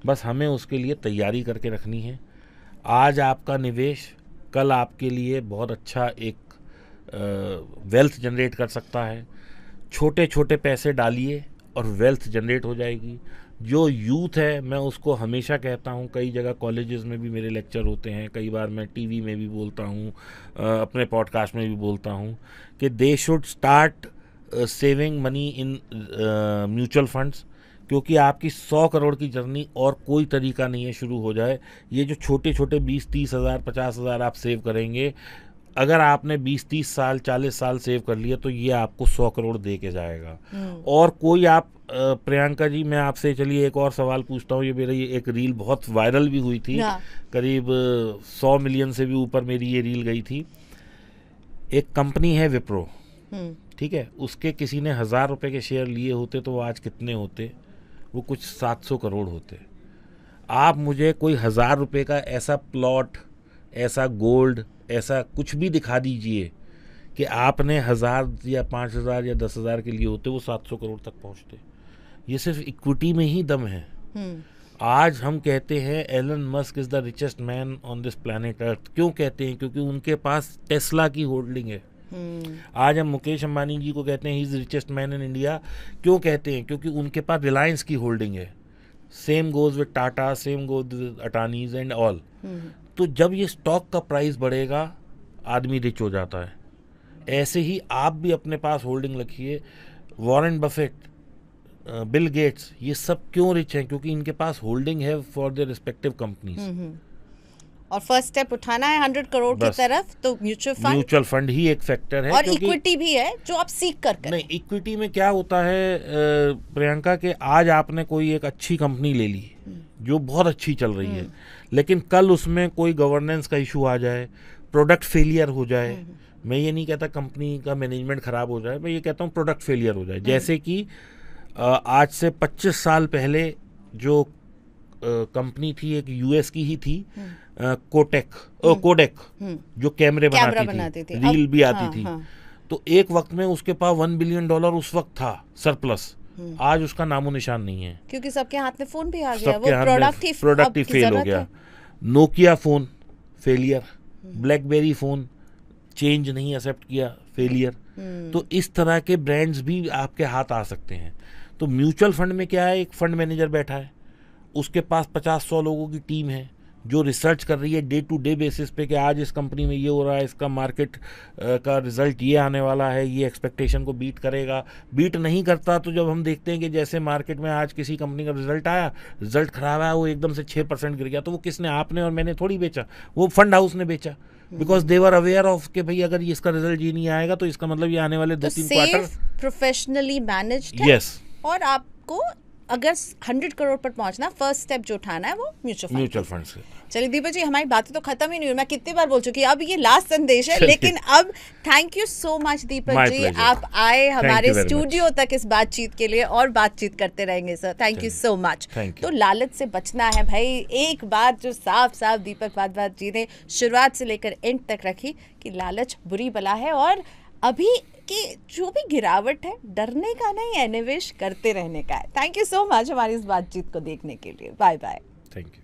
बस हमें उसके लिए तैयारी करके रखनी है। आज आपका निवेश कल आपके लिए बहुत अच्छा एक वेल्थ जनरेट कर सकता है। छोटे छोटे पैसे डालिए और वेल्थ जनरेट हो जाएगी। जो यूथ है, मैं उसको हमेशा कहता हूँ, कई जगह कॉलेजेस में भी मेरे लेक्चर होते हैं, कई बार मैं टीवी में भी बोलता हूँ, अपने पॉडकास्ट में भी बोलता हूँ कि they should start saving money in mutual funds, क्योंकि आपकी 100 करोड़ की जर्नी और कोई तरीका नहीं है शुरू हो जाए। ये जो छोटे छोटे 20-30 हज़ार 50 हज़ार आप सेव करेंगे, अगर आपने 20-30 साल 40 साल सेव कर लिया तो ये आपको 100 करोड़ दे के जाएगा। और कोई आप प्रियंका जी, मैं आपसे चलिए एक और सवाल पूछता हूँ। ये मेरी एक रील बहुत वायरल भी हुई थी, करीब 100 मिलियन से भी ऊपर मेरी ये रील गई थी। एक कंपनी है विप्रो, ठीक है, उसके किसी ने 1000 रुपये के शेयर लिए होते तो वो आज कितने होते? वो कुछ 700 करोड़ होते। आप मुझे कोई 1000 रुपये का ऐसा प्लॉट, ऐसा गोल्ड, ऐसा कुछ भी दिखा दीजिए कि आपने 1000 या 5000 या 10,000 के लिए होते, वो 700 करोड़ तक पहुंचते। ये सिर्फ इक्विटी में ही दम है। आज हम कहते हैं Elon Musk is the richest man on this planet Earth. क्यों कहते हैं? क्योंकि उनके पास टेस्ला की होल्डिंग है। आज हम मुकेश अंबानी जी को कहते हैं he is richest man in India. क्यों कहते हैं? क्योंकि उनके पास रिलायंस की होल्डिंग है। Same goes with Tata, same goes with Adanis and all. तो जब ये स्टॉक का प्राइस बढ़ेगा, आदमी रिच हो जाता है। ऐसे ही आप भी अपने पास होल्डिंग रखिए। वॉरेन बफेट, बिल गेट्स, ये सब क्यों रिच हैं? क्योंकि इनके पास होल्डिंग है फॉर देयर रिस्पेक्टिव कंपनीज। और फर्स्ट स्टेप उठाना है 100 करोड़ की तरफ, तो म्यूचुअल फंड ही एक फैक्टर है। और इक्विटी भी है जो आप सीख कर करें। नहीं, इक्विटी में क्या होता है प्रियंका, के आज आपने कोई एक अच्छी कंपनी ले ली जो बहुत अच्छी चल रही है, लेकिन कल उसमें कोई गवर्नेंस का इशू आ जाए, प्रोडक्ट फेलियर हो जाए। मैं ये नहीं कहता कंपनी का मैनेजमेंट खराब हो जाए, मैं ये कहता हूँ प्रोडक्ट फेलियर हो जाए। जैसे कि आज से 25 साल पहले जो कंपनी थी, एक यूएस की ही थी, कोडेक, जो कैमरे बनाती थी, रील भी आती थी। तो एक वक्त में उसके पास $1 बिलियन उस वक्त था सरप्लस। आज उसका नामो निशान नहीं है, क्योंकि सबके हाथ में फोन भी आ गया, वो प्रोडक्ट ही फेल हो गया। Nokia phone failure, blackberry phone change नहीं एक्सेप्ट किया, फेलियर। तो इस तरह के ब्रांड्स भी आपके हाथ आ सकते हैं। तो म्यूचुअल फंड में क्या है, एक फंड मैनेजर बैठा है, उसके पास 50-100 लोगों की टीम है जो रिसर्च कर रही है डे टू डे बेसिस पे कि आज इस कंपनी में ये हो रहा है, इसका मार्केट का रिजल्ट ये आने वाला है, ये एक्सपेक्टेशन को बीट करेगा। बीट नहीं करता तो जब हम देखते हैं कि जैसे मार्केट में आज किसी कंपनी का रिजल्ट आया, रिजल्ट खराब आया, वो एकदम से 6% गिर गया, तो वो किसने? आपने और मैंने थोड़ी बेचा, वो फंड हाउस ने बेचा। Because they were aware of कि भाई अगर इसका रिजल्ट ये नहीं आएगा तो इसका मतलब ये आने वाले 2-3 क्वार्टर प्रोफेशनली मैनेज्ड है। यस। और आपको अगर 100 करोड़ पर पहुंचना, फर्स्ट स्टेप जो उठाना है वो म्यूचुअल फंड से। चलिए दीपक जी, हमारी बातें तो खत्म ही नहीं हुई, मैं कितनी बार बोल चुकी, अब ये लास्ट संदेश है। लेकिन अब thank you so much Deepak ji, आप आए हमारे स्टूडियो तक इस बातचीत के लिए, और बातचीत करते रहेंगे sir. Thank you so much. तो लालच से बचना है भाई। एक बात जो साफ साफ दीपक भारद्वाज जी ने शुरुआत से लेकर एंड तक रखी कि लालच बुरी बला है, और अभी कि जो भी गिरावट है डरने का नहीं है, निवेश करते रहने का है। थैंक यू सो मच हमारी इस बातचीत को देखने के लिए। Bye bye. Thank you.